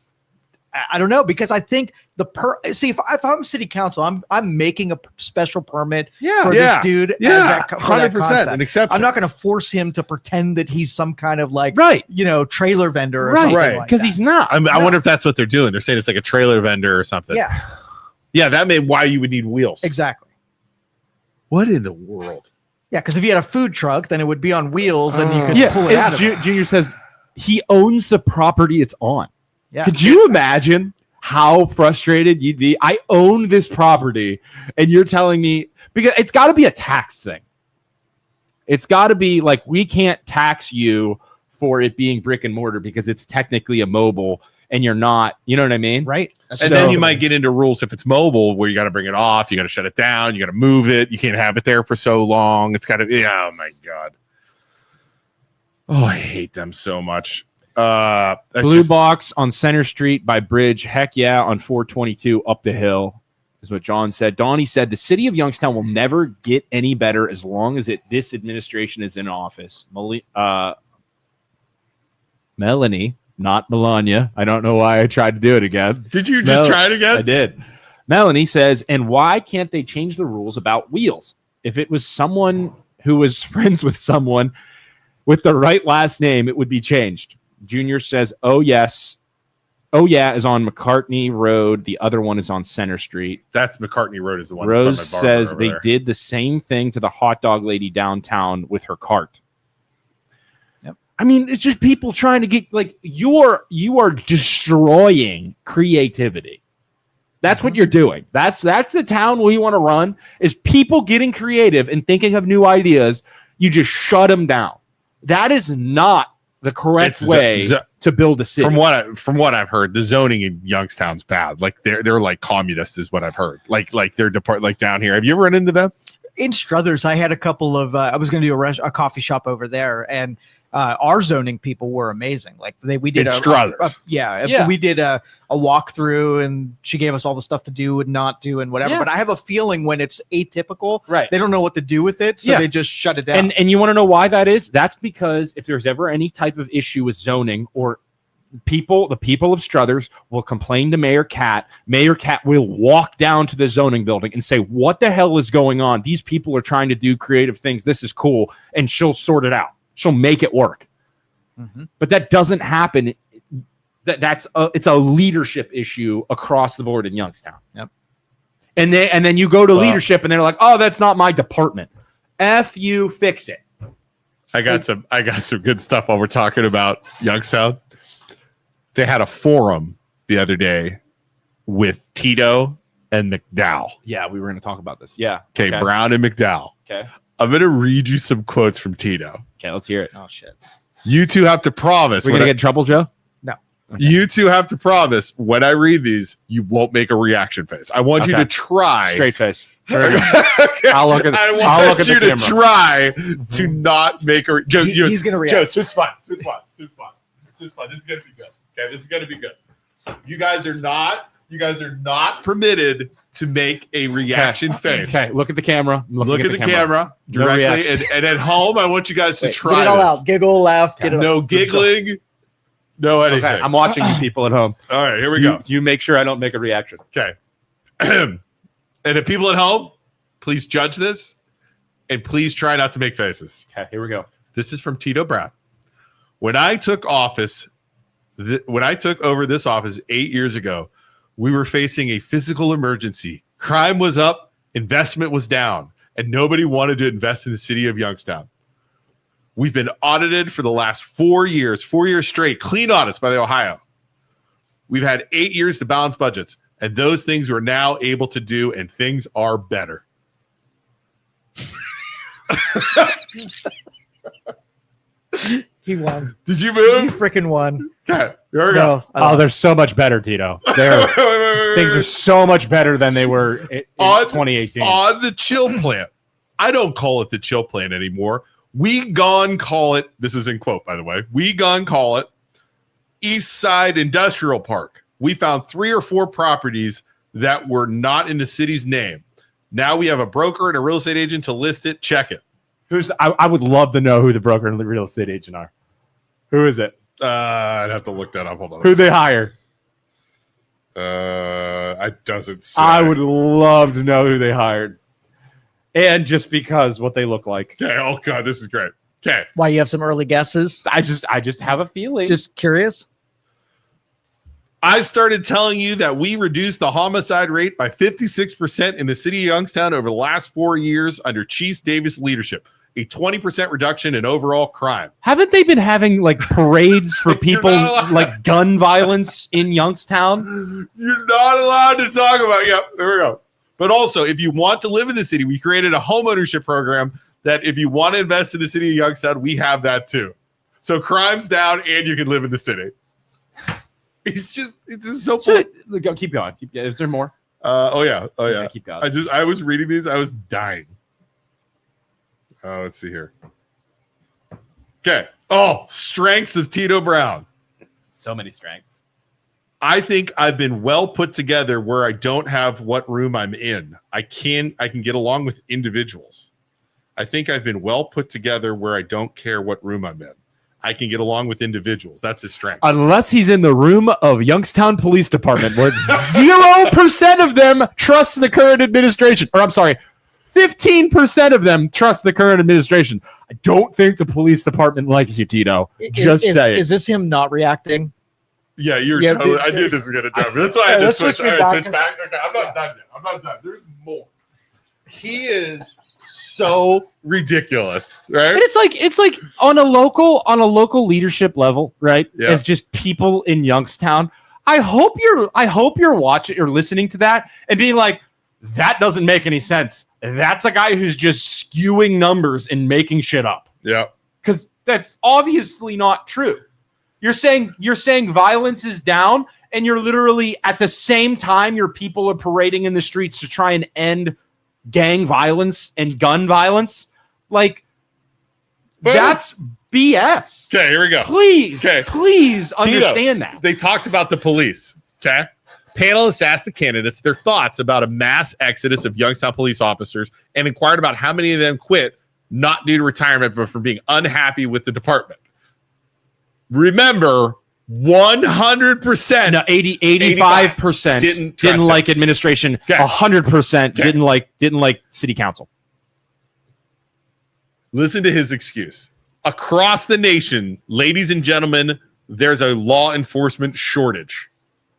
I don't know, because I think if I'm city council, I'm making a special permit for this dude. Yeah, as that, for that 100%. concept. An exception. I'm not going to force him to pretend that he's some kind of like Right. trailer vendor or Right. something Right. like Because that. he's not. I wonder if that's what they're doing. They're saying it's like a trailer vendor or something. Yeah, Yeah, that may why you would need wheels. exactly. What in the world? Yeah, because if you had a food truck, then it would be on wheels and you could Yeah. pull it out of it. Junior says he owns the property it's on. Yeah. Could you imagine how frustrated you'd be. I own this property, and you're telling me, because it's got to be a tax thing. It's got to be like, we can't tax you for it being brick and mortar because it's technically a mobile and you're not, you know what I mean? Right. And then you might get into rules if it's mobile where you got to bring it off, you got to shut it down, you got to move it, you can't have it there for so long. It's got to, yeah, oh my God. Oh, I hate them so much. Blue box on Center Street by Bridge. Heck yeah, on 422 up the hill is what John said. Donnie said the city of Youngstown will never get any better as long as this administration is in office. Melanie, not Melania. I don't know why I tried to do it again. Did you just try it again? I did. Melanie says, and why can't they change the rules about wheels? If it was someone who was friends with someone with the right last name, it would be changed. Junior says, oh, yes. Oh, yeah, is on McCartney Road. The other one is on Center Street. That's McCartney Road is the one. Rose that's by my barber says over they there. did the same thing to the hot dog lady downtown with her cart. Yep. I mean, it's just people trying to get, like, you are destroying creativity. That's what you're doing. That's the town we want to run, is people getting creative and thinking of new ideas. You just shut them down. That is not the correct way to build a city. From what I've heard, the zoning in Youngstown's bad. Like they're like communist is what I've heard. Like they're like down here. Have you ever run into them? In Struthers, I had a couple of. I was going to do a coffee shop over there, and our zoning people were amazing. Like we did In Struthers. we did a walkthrough, and she gave us all the stuff to do and not do and whatever. Yeah. But I have a feeling when it's atypical, Right. they don't know what to do with it, so Yeah. they just shut it down. And you want to know why that is? That's because if there's ever any type of issue with zoning, or the people of Struthers will complain to Mayor Cat. Mayor Cat will walk down to the zoning building and say, what the hell is going on? These people are trying to do creative things. This is cool. And she'll sort it out. She'll make it work. Mhm. But that doesn't happen. It's a leadership issue across the board in Youngstown. Yep. And then you go to leadership and they're like, oh, that's not my department. F you, fix it. I got some good stuff while we're talking about Youngstown. They had a forum the other day with Tito and McDowell. Yeah, we were going to talk about this. Yeah. Okay, Brown and McDowell. Okay. I'm going to read you some quotes from Tito. Okay, let's hear it. oh shit! You two have to promise. We're going to get in trouble, Joe? You two have to promise when I read these, you won't make a reaction face. I want you Okay. to try. Straight face. Okay. I'll look at I I'll want look at you the to camera. try to not make a. Joe, He's gonna react. Joe, switch spots. Switch spots. Switch spots. Switch spots. This is gonna be good. Okay, this is gonna be good. You guys are not permitted to make a reaction face. Okay, look at the camera. I'm looking Look at the camera No directly, reaction. and at home, I want you guys to Wait, try get it all this. out. Giggle, laugh. Get it No all. giggling. No anything. Okay, I'm watching you people at home. All right, here we go. You make sure I don't make a reaction. Okay. And if people at home, please judge this and please try not to make faces. Okay, here we go. This is from Tito Brown. When I took over this office 8 years ago, we were facing a physical emergency. Crime was up, investment was down, and nobody wanted to invest in the city of Youngstown. We've been audited for the last 4 years straight, clean audits by the Ohio. We've had 8 years to balance budgets, and those things we're now able to do, and things are better. He won. Did you He move? freaking won. Okay, here we go. No, Oh, they're so much better, Tito. Things are so much better than they were in On- 2018. On the chill plant. I don't call it the chill plant anymore. We gone call it, this is in quote, by the way, we gone call it East Side Industrial Park. We found 3 or 4 properties that were not in the city's name. Now we have a broker and a real estate agent to list it. Check it. I would love to know who the broker and the real estate agent are. Who is it? I'd have to look that up. Hold on. Who they hire? It doesn't say. I would love to know who they hired. And just because what they look like. Okay. Oh, God. This is great. Okay. Why, you have some early guesses? I just have a feeling. Just curious. I started telling you that we reduced the homicide rate by 56% in the city of Youngstown over the last 4 years under Chief Davis leadership. a 20% reduction in overall crime. Haven't they been having like parades for people not allowed. like gun violence in Youngstown? You're not allowed to talk about. Yep, there we go. But also, if you want to live in the city, we created a home ownership program that if you want to invest in the city of Youngstown, we have that too. So crime's down and you can live in the city. It's just so So, keep going. Is there more? oh yeah. Keep going. I was reading these, I was dying. Let's see here. Okay. Oh, strengths of Tito Brown. So many strengths. I think I've been well put together where I don't have what room I'm in. I can get along with individuals. I think I've been well put together where I don't care what room I'm in. I can get along with individuals. That's his strength. Unless he's in the room of Youngstown Police Department where 0% of them trust the current administration. Or I'm sorry, 15% of them trust the current administration. I don't think the police department likes you, Tito. Just saying. Is this him not reacting? Yeah, you're Yeah, totally. I knew this was gonna jump. That's why I had to let's switch. switch All me right, back. switch back. Okay, I'm not done yet. I'm not done. There's more. He is so ridiculous, right? And it's like on a local leadership level, right? Yeah. As just people in Youngstown. I hope you're watching or listening to that and being like, that doesn't make any sense. That's a guy who's just skewing numbers and making shit up. Yeah. Because that's obviously not true. You're saying violence is down, and you're literally at the same time your people are parading in the streets to try and end gang violence and gun violence. Like, that's BS. Okay, here we go. Please Tito, understand that. They talked about the police. Okay. Panelists asked the candidates their thoughts about a mass exodus of Youngstown police officers and inquired about how many of them quit, not due to retirement, but from being unhappy with the department. Remember, 100%. No, 85% didn't like administration. Okay. 100% didn't like city council. Listen to his excuse. Across the nation, ladies and gentlemen, there's a law enforcement shortage.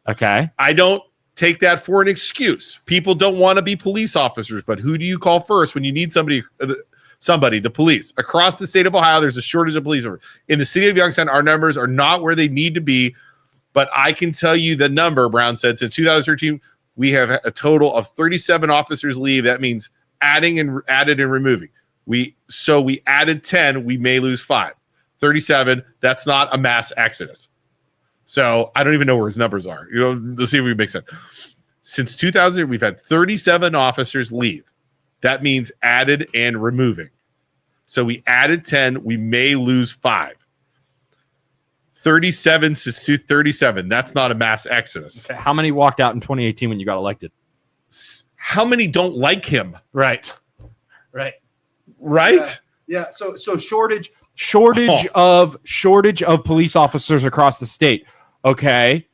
Okay. I don't take that for an excuse. People don't want to be police officers, but who do you call first when you need somebody? The police. Across the state of Ohio, there's a shortage of police. In the city of Youngstown, our numbers are not where they need to be, but I can tell you the number, Brown said. Since 2013, we have a total of 37 officers leave. That means added and removing. We added 10, we may lose 5. 37, that's not a mass exodus. So I don't even know where his numbers are. Let's see if we make sense. Since 2000, we've had 37 officers leave. That means added and removing. So we added 10. We may lose 5. 37 since 37. That's not a mass exodus. Okay. How many walked out in 2018 when you got elected? How many don't like him? Right. Yeah. So shortage of police officers across the state. Okay.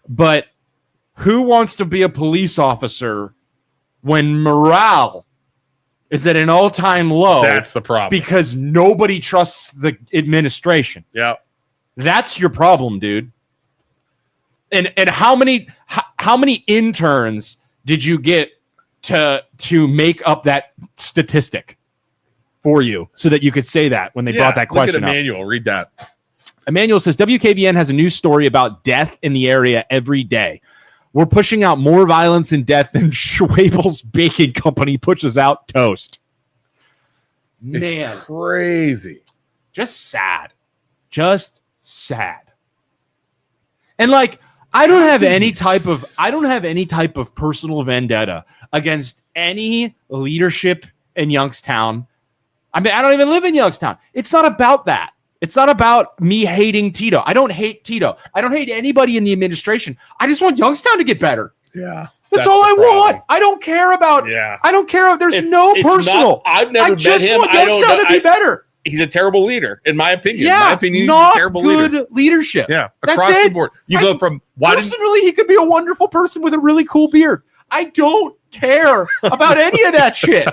But who wants to be a police officer when morale is at an all-time low? That's the problem. Because nobody trusts the administration. Yeah. That's your problem, dude. And how many interns did you get to make up that statistic for you so that you could say that when they brought that question look at up? Emmanuel. Read that. Emmanuel says, WKBN has a news story about death in the area every day. We're pushing out more violence and death than Schwabel's Baking Company pushes out toast. Man, It's crazy. just sad. And like, I don't have any type of personal vendetta against any leadership in Youngstown. I mean, I don't even live in Youngstown. It's not about that. It's not about me hating Tito. I don't hate Tito. I don't hate anybody in the administration. I just want Youngstown to get better. Yeah. That's all I want. I don't care about. Yeah. I don't care. There's no personal. I've never I met just him. want I don't Youngstown know. to be better. He's a terrible leader, in my opinion. Yeah, In my opinion, he's not a terrible good leader. leadership. Yeah. That's Across the it. board. You I- go from Personally, he could be a wonderful person with a really cool beard. I don't care about any of that shit.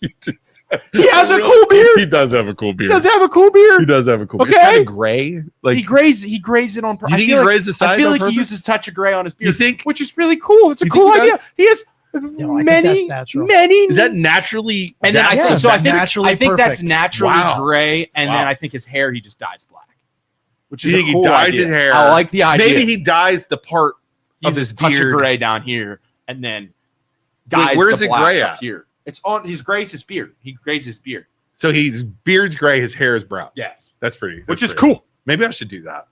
He has a cool beard. He does have a cool beard. He does have a cool beard. He does have a cool beard. Okay. It's kind of gray. Like he grays it on purpose. You think he grays the side I feel on like purpose? he uses touch of gray on his beard, You think? which is really cool. It's a You cool think he idea. does? He is. No, I think that's natural. many. Is that naturally? And then I, Yes, so I think naturally I think that's perfect. naturally Wow. gray, and Wow. then I think his hair he just dyes black, which You is a think he cool dyes idea. his hair? I like the idea. Maybe he dyes the part He's of his just touch of beard. gray down here, and then dyes where is the it black gray up at? here. It's on his grays his beard. He grays his beard. So his beard's gray, his hair is brown. Yes, That's pretty. which that's is pretty- cool. Maybe I should do that.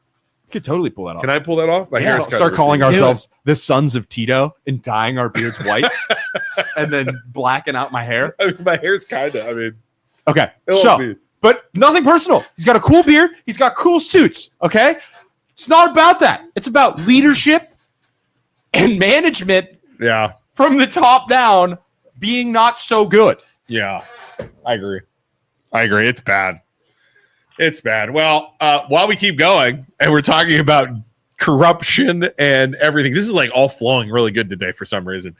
You could totally pull that off. Can I pull that off? My hair is kind Start of calling receding. ourselves the Sons of Tito and dyeing our beards white, and then blacking out my hair. I mean, my hair's kind of. I mean, Okay, it so won't be. but nothing personal. He's got a cool beard. He's got cool suits. Okay, it's not about that. It's about leadership and management Yeah, from the top down being not so good. yeah, I agree. It's bad. It's bad. Well, while we keep going and we're talking about corruption and everything, this is like all flowing really good today for some reason.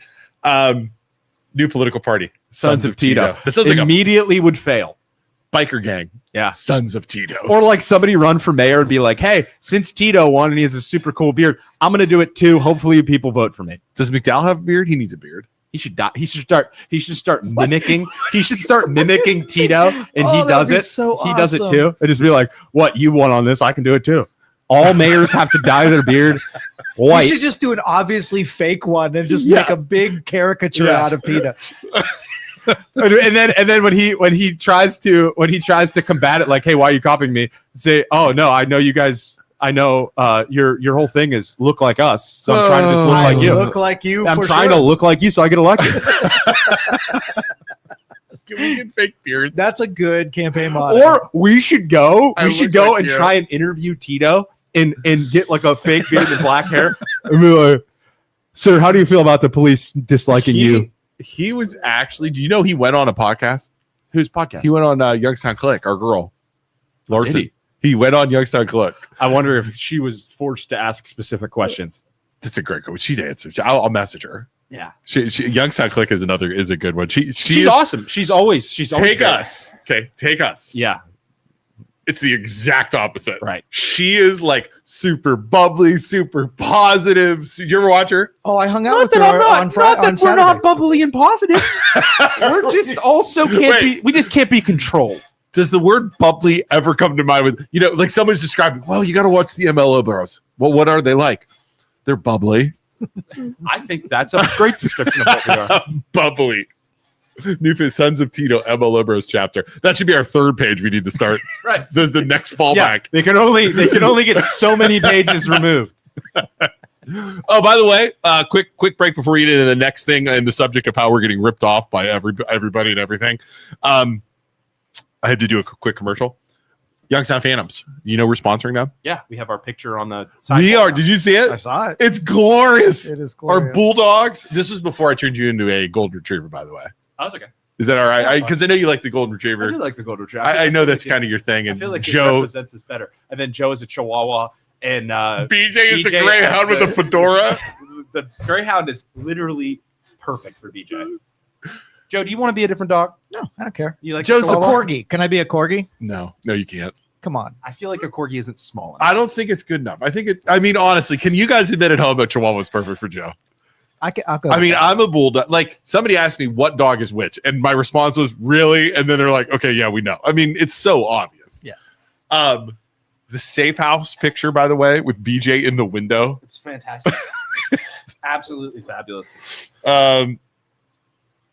New political party, Sons of Tito. That sounds like a Immediately would fail. biker gang. Yeah. Sons of Tito. Or like somebody run for mayor and be like, hey, since Tito won and he has a super cool beard, I'm going to do it too. Hopefully people vote for me. Does McDowell have a beard? He needs a beard. He should die. He should start mimicking. He should start mimicking Tito, and he Oh, does that'd be it. so He does it awesome. too. And just be like, what, you won on this? I can do it too. All mayors have to dye their beard We white. should just do an obviously fake one and just Yeah. make a big caricature Yeah. out of Tito. and then when he tries to combat it, like, hey, why are you copying me? Say, oh no, I know you guys. I know your whole thing is look like us, so I'm trying to just look I like you. look like you. I'm for trying sure. to look like you, so I get elected. Can we get fake beards? That's a good campaign model. Or we should go. I We should look go like and you. try and interview Tito and get like a fake beard and black hair. And be like, sir, how do you feel about the police disliking you? He was actually. Do you know he went on a podcast? Whose podcast? He went on Youngstown Click. Our girl, Larson. Did He went on Youngstown Click. I wonder if she was forced to ask specific questions. That's a great question. She'd answer. I'll message her. Yeah, She Youngstown Click is a good one. she's is, awesome. She's always take great. us. Okay, take us. Yeah, It's the exact opposite. right. She is like super bubbly, super positive. You ever watch her? oh, I hung out with her on Friday. On Saturday. bubbly and positive. We're just also we just can't be controlled. Does the word bubbly ever come to mind with, like somebody's describing, well, you got to watch the MLO bros. Well, what are they like? They're bubbly. I think that's a great description of what we are. Bubbly. New Sons of Tito MLO bros chapter. That should be our third page we need to start. Right. The next Yeah, fallback. they can only get so many pages removed. Oh, by the way, quick break before we get into the next thing and the subject of how we're getting ripped off by everybody and everything. I had to do a quick commercial. Youngstown Phantoms. We're sponsoring them. Yeah, we have our picture on the side. We are. Did you see I it? saw it. It's glorious. It is Our glorious. bulldogs. This was before I turned you into a golden retriever, by the way. Oh, that's okay. Is that all right? Yeah, Because I know you like the golden I retriever. do like the golden retriever. I know that's kind of your thing. I And feel like it Joe, represents us better. And then Joe is a Chihuahua, and BJ is a BJ greyhound has with a fedora. the Greyhound is literally perfect for BJ. Joe, do you want to be a different dog? No, I don't care. You like Joe's A the Chihuahua? corgi. Can I be a corgi? No, you can't. Come on. I feel like a corgi isn't small enough. I don't think it's good enough. I mean, honestly, can you guys admit at home that Chihuahua is perfect for Joe? I'll go. I with mean, that. I'm a bulldog. Like somebody asked me what dog is which, and my response was really, and then they're like, okay, yeah, we know. I mean, it's so obvious. Yeah. The safe house picture, by the way, with BJ in the window. It's fantastic. It's absolutely fabulous.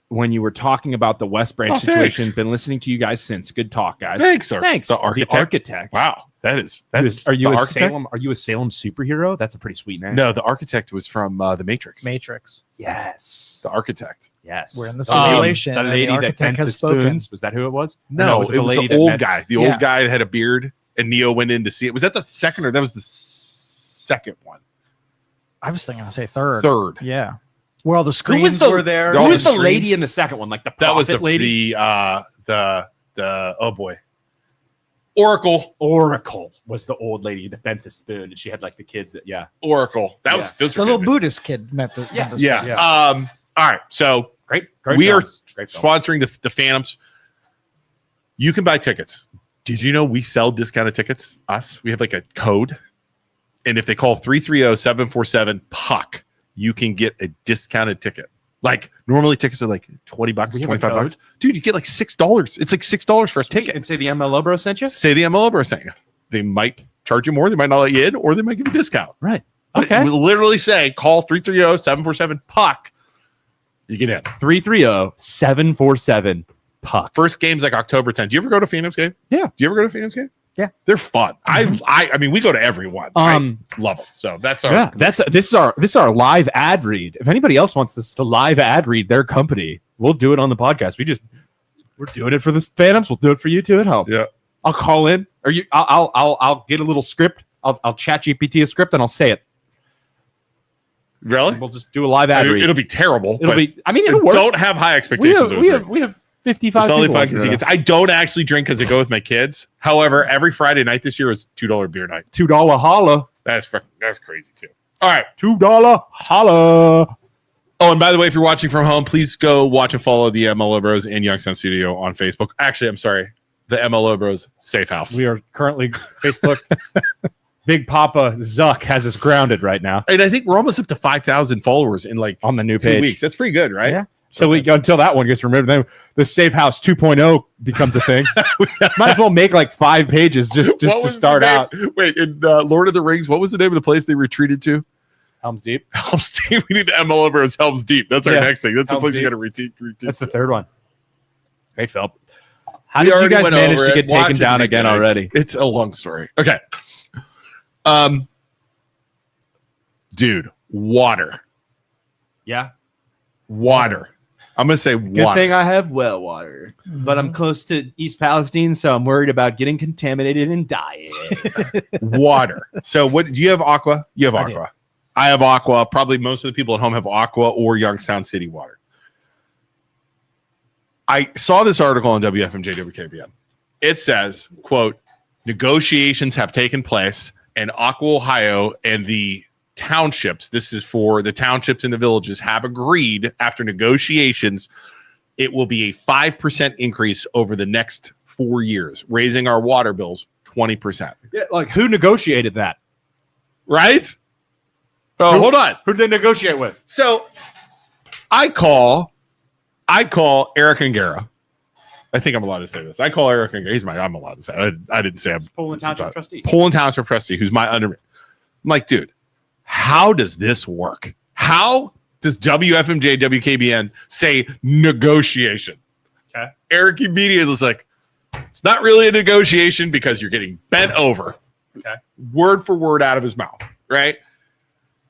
When you were talking about the West Branch situation, thanks. been listening to you guys since. Good talk, guys. Thanks, sir. Thanks. The architect. architect. Wow, that is. Are you the a architect? Salem? Are you a Salem superhero? That's a pretty sweet name. No, the architect was from The Matrix. Matrix. Yes. The architect. Yes. We're in the Um, simulation. The and lady the that architect bent has the spoken. spoons. Was that who it was? No, was it was lady the that old meant- guy. The Yeah. old guy that had a beard, and Neo went in to see it. Was that the second or that was the second one? I was thinking, I say third. Third. Yeah. Where all the Who was screens the- were there. All Who the was the screens. lady in the second one? Like the That was prophet lady? the oh boy, Oracle. Oracle was the old lady that bent the spoon, and she had like the kids that Oracle. That was Yeah. those The were little good. Buddhist kid meant to. Yes. Yeah. All right. So great. we films. are Great film. sponsoring the Phantoms. You can buy tickets. Did you know we sell discounted tickets? Us. We have like a code, and if they call 330-747-PUCK, you can get a discounted ticket. Like normally tickets are like $20, We have a $25. Dude, you get like $6. It's like $6 for a ticket. And say the MLO bro sent you. Say the MLO bro saying they might charge you more, they might not let you in, or they might give you a discount. Right. But Okay. we literally say call 330-747-PUCK. You get in. 330-747 puck. First game's like October 10th. Do you ever go to Phoenix game? Yeah. Do you ever go to Phoenix game? Yeah. They're fun. I mean, we go to every one. I love them. So that's our This is our live ad read. If anybody else wants this to live ad read their company, we'll do it on the podcast. We're doing it for the Phantoms. We'll do it for you too at home. Yeah. I'll call in, or I'll get a little script. I'll chat GPT a script and I'll say it. Really? We'll just do a live ad read. It'll be terrible. It'll work. Don't have high expectations. We have 55. It's only people fun because listening to I don't actually drink because I go with my kids. However, every Friday night this year is $2 beer night. this. $2 holla. That's crazy too. All right. $2 holla. Oh, and by the way, if you're watching from home, please go watch and follow the MLO Bros in Youngstown Studio on Facebook. Actually, I'm sorry, the MLO Bros Safe House. We are currently Facebook. Big Papa Zuck has us grounded right now And I think we're almost up to 5,000 followers in like on the new 2 page. weeks. That's pretty good, right? Yeah. So we go until that one gets removed. Then the Safe House 2.0 becomes a thing. Might as well make like 5 pages just What to was the start name? out. Wait, in Lord of the Rings, what was the name of the place they retreated to? Helm's Deep. Helm's Deep. We need the MLO Bros Helm's Deep. That's our Yeah. next thing. That's the Helm's place you Deep. got to retreat. That's the third one. Great, Phil. How We did you already guys went manage over to it. get Watch taken it down again. again already? It's a long story. Okay. Dude, water. Yeah. Water. I'm going to say Good water. thing I have well water, but I'm close to East Palestine, so I'm worried about getting contaminated and dying. Water. So what do you have? Aqua? You have I do. Aqua. I have Aqua. Probably most of the people at home have Aqua or Youngstown City water. I saw this article on WFMJ WKBN. It says, quote, negotiations have taken place and Aqua, Ohio and the townships, this is for the townships and the villages, have agreed after negotiations, it will be a 5% increase over the next 4 years, raising our water bills 20%. Yeah, like who negotiated that? Right? Oh, hold on. Who did they negotiate with? So I call Eric Angara. I think I'm allowed to say this. I call Eric Angara. I'm allowed to say it. I didn't say I'm Poland Township trustee. Poland Township trustee, who's my under. I'm like, dude, how does this work? How does WFMJ WKBN say negotiation? Okay. Eric immediately was like, it's not really a negotiation because you're getting bent over. Okay. Word for word out of his mouth. Right.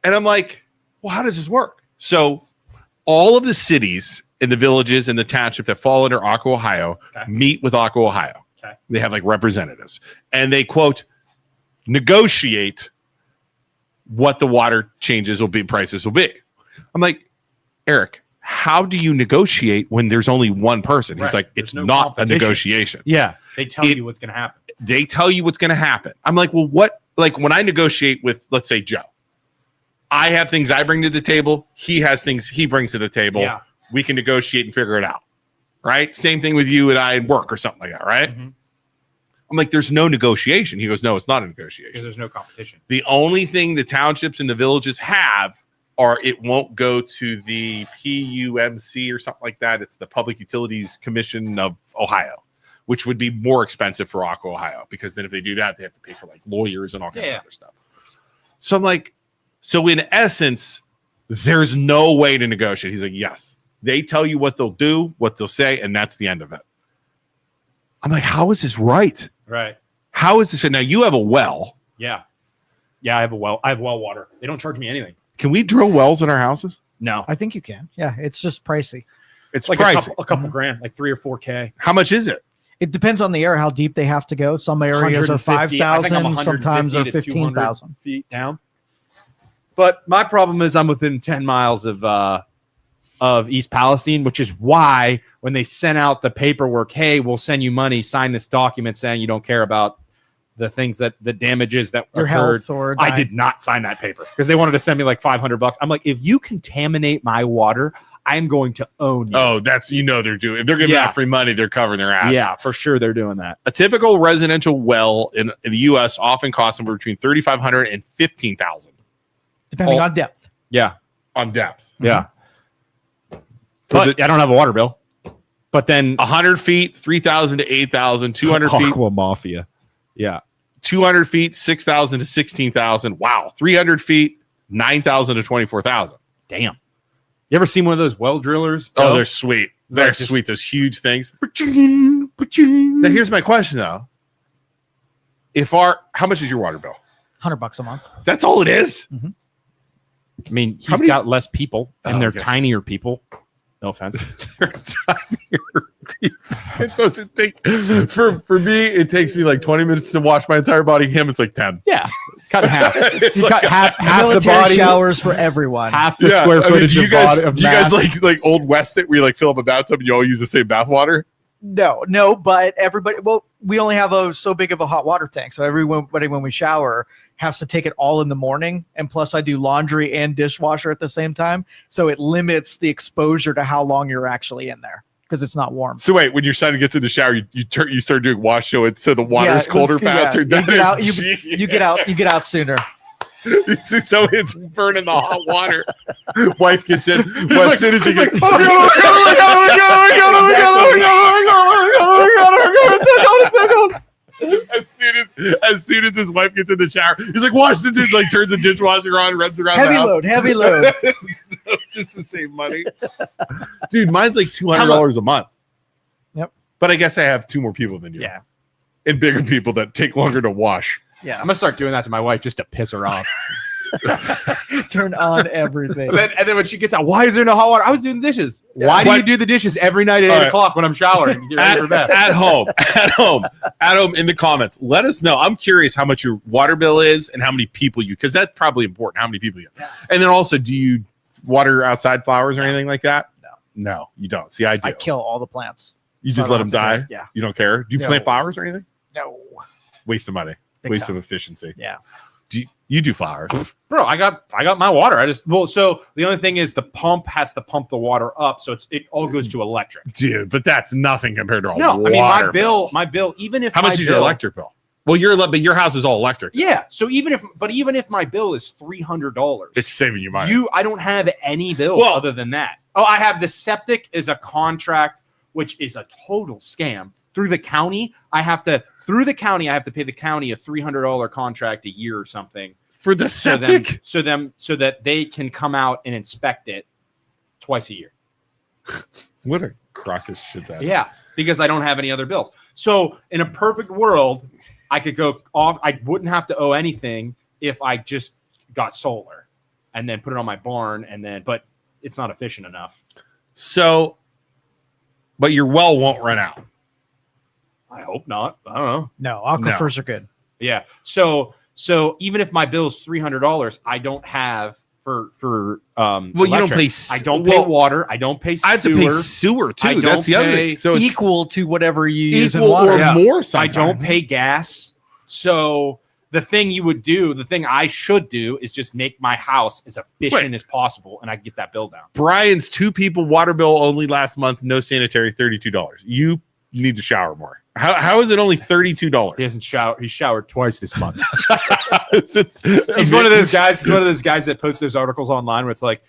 And I'm like, well, how does this work? So all of the cities and the villages and the township that fall under Aqua, Ohio, meet with Aqua, Ohio. Okay. They have like representatives and they quote, negotiate what the water changes will be, prices will be. I'm like, Eric, how do you negotiate when there's only one person? He's Right. like, There's it's no not competition. a negotiation. Yeah, they tell you what's going to happen. They tell you what's going to happen. I'm like, well, what? Like when I negotiate with, let's say, Joe, I have things I bring to the table. He has things he brings to the table. Yeah. We can negotiate and figure it out. Right. Same thing with you and I at work or something like that. Right. Mhm. I'm like, there's no negotiation. He goes, no, it's not a Because negotiation. there's no competition. The only thing the townships and the villages have are it won't go to the PUMC or something like that. It's the Public Utilities Commission of Ohio, which would be more expensive for Aqua, Ohio, because then if they do that, they have to pay for like lawyers and all kinds of other stuff. So I'm like, so in essence, there's no way to negotiate. He's like, yes, they tell you what they'll do, what they'll say, and that's the end of it. I'm like, how is this right? Right. How is this? Now you have a well. Yeah. Yeah, I have well water. They don't charge me anything. Can we drill wells in our houses? No. I think you can. Yeah, it's just pricey. It's Like pricey. a couple grand, like 3 or 4K. How much is it? It depends on the area how deep they have to go. Some areas are 150. I think I'm 5,000, sometimes 150 are to 200 15,000. feet down. But my problem is I'm within 10 miles of East Palestine, which is why when they sent out the paperwork, hey, we'll send you money, sign this document saying you don't care about the things that the damages that Your occurred. health or I did not sign that paper because they wanted to send me like $500. I'm like, if you contaminate my water, I'm going to own you. Oh, that's, they're doing. If they're giving Yeah. out free money, they're covering their ass. Yeah, for sure they're doing that. A typical residential well in the U.S. often costs somewhere between $3,500 and $15,000 depending Oh. on depth. Yeah, on depth. yeah. But I don't have a water bill. But then 100 feet, 3,000 to 8,000, 200 feet, Aqua Mafia. Yeah. 200 feet, 6,000 to 16,000. Wow. 300 feet, 9,000 to 24,000. Damn. You ever seen one of those well drillers? Oh, they're sweet. They're Like just- sweet. Those huge things. Now, here's my question though. How much is your water bill? $100 a month. That's all it is? I mean, How he's many- got less people, and Oh, they're I guess. tinier people. No offense. It doesn't take for me. It takes me like 20 minutes to wash my entire body. Him, it's like 10. Yeah, it's cut in half. It's He's like- got half the Military body, showers for everyone. half the Yeah, square I mean, footage do you of guys body. Of do you guys mass. like Old West it where you like fill up a bathtub and you all use the same bath water? No, but everybody. Well, we only have so big of a hot water tank, so everybody when we shower has to take it all in the morning, and plus I do laundry and dishwasher at the same time, so it limits the exposure to how long you're actually in there because it's not warm. So wait, when your son gets in the shower, you start doing wash so the water Yeah, is colder yeah, faster. you That get is out- you genius. You get out sooner. So it's burning the hot water. Wife gets in. Well, as soon as you get, as soon as his wife gets in the shower, he's like, wash the dish, like turns the dishwasher on, runs around the house. Heavy load. It's just the same money. Dude, mine's like $200 a month. Yep. But I guess I have 2 more people than you. Yeah. And bigger people that take longer to wash. Yeah. I'm gonna start doing that to my wife just to piss her off. Turn on everything. And then when she gets out, why is there no hot water? I was doing the dishes. Why do What- you do the dishes every night at All 8 right. o'clock when I'm showering? You're ready for bed. At home in the comments. Let us know. I'm curious how much your water bill is and how many people because that's probably important. How many people you have. And then also, do you water outside flowers or anything like that? No, you don't. See, I do. I kill all the plants. You just I let don't them have to die. do it. Yeah. You don't care. Do you No. plant flowers or anything? No. Waste of money. Big Waste time. of efficiency. Yeah. Do you do flowers? Bro, I got my water. So the only thing is the pump has to pump the water up, so it all goes to electric. Dude, but that's nothing compared to a No, water I mean my bill, even if How much is your electric bill? Well, but your house is all electric. Yeah. So even if my bill is $300, It's saving you money. I don't have any bills Well- other than that. Oh, I have the septic is a contract, which is a total scam. Through the county, I have to pay the county a $300 contract a year or something. For the septic? So that they can come out and inspect it twice a year. What a crock of shit that is. Yeah, because I don't have any other bills. So in a perfect world, I could go off. I wouldn't have to owe anything if I just got solar and then put it on my barn but it's not efficient enough. So, but your well won't run out. I hope not. I don't know. No, aquifers are good. Yeah. So even if my bill is $300, I don't have for Well, you don't electric. pay. I don't pay water. I don't pay sewer. I have to pay sewer I too. don't That's the other pay thing. So it's Equal to whatever you use in equal water. or Yeah. more. I Sometimes. don't pay gas. So the thing I should do is just make my house as efficient as possible, and I can get that bill down. Brian's 2 people water bill only last month. No sanitary, $32. You need to shower more. How is it only $32? He hasn't showered. He showered twice this month. He's He's one of those guys. He's one of those guys that posts those articles online where it's like,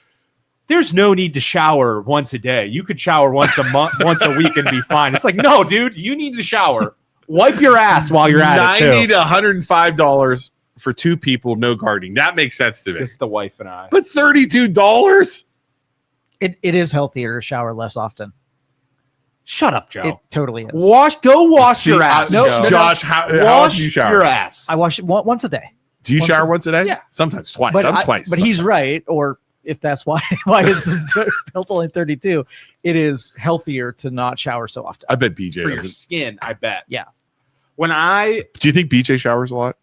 "There's no need to shower once a day. You could shower once a month, once a week, and be fine." It's like, no, dude, you need to shower. Wipe your ass while you're at it. $90 Too. to $105 for 2 people, no gardening. That makes sense to me. Just the wife and I. But $32? It is healthier to shower less often. Shut up, Joe. It totally is. Go wash See, your ass. No, Joe. no, Josh, how Wash do you shower? your ass. I wash it once a day. Do you once shower a- once a day? Yeah. Sometimes twice. But I'm twice. But he's right. Or if that's why it's bill's only 32, it is healthier to not shower so often. I bet BJ For your doesn't. skin, I bet. Yeah. When I Do you think BJ showers a lot?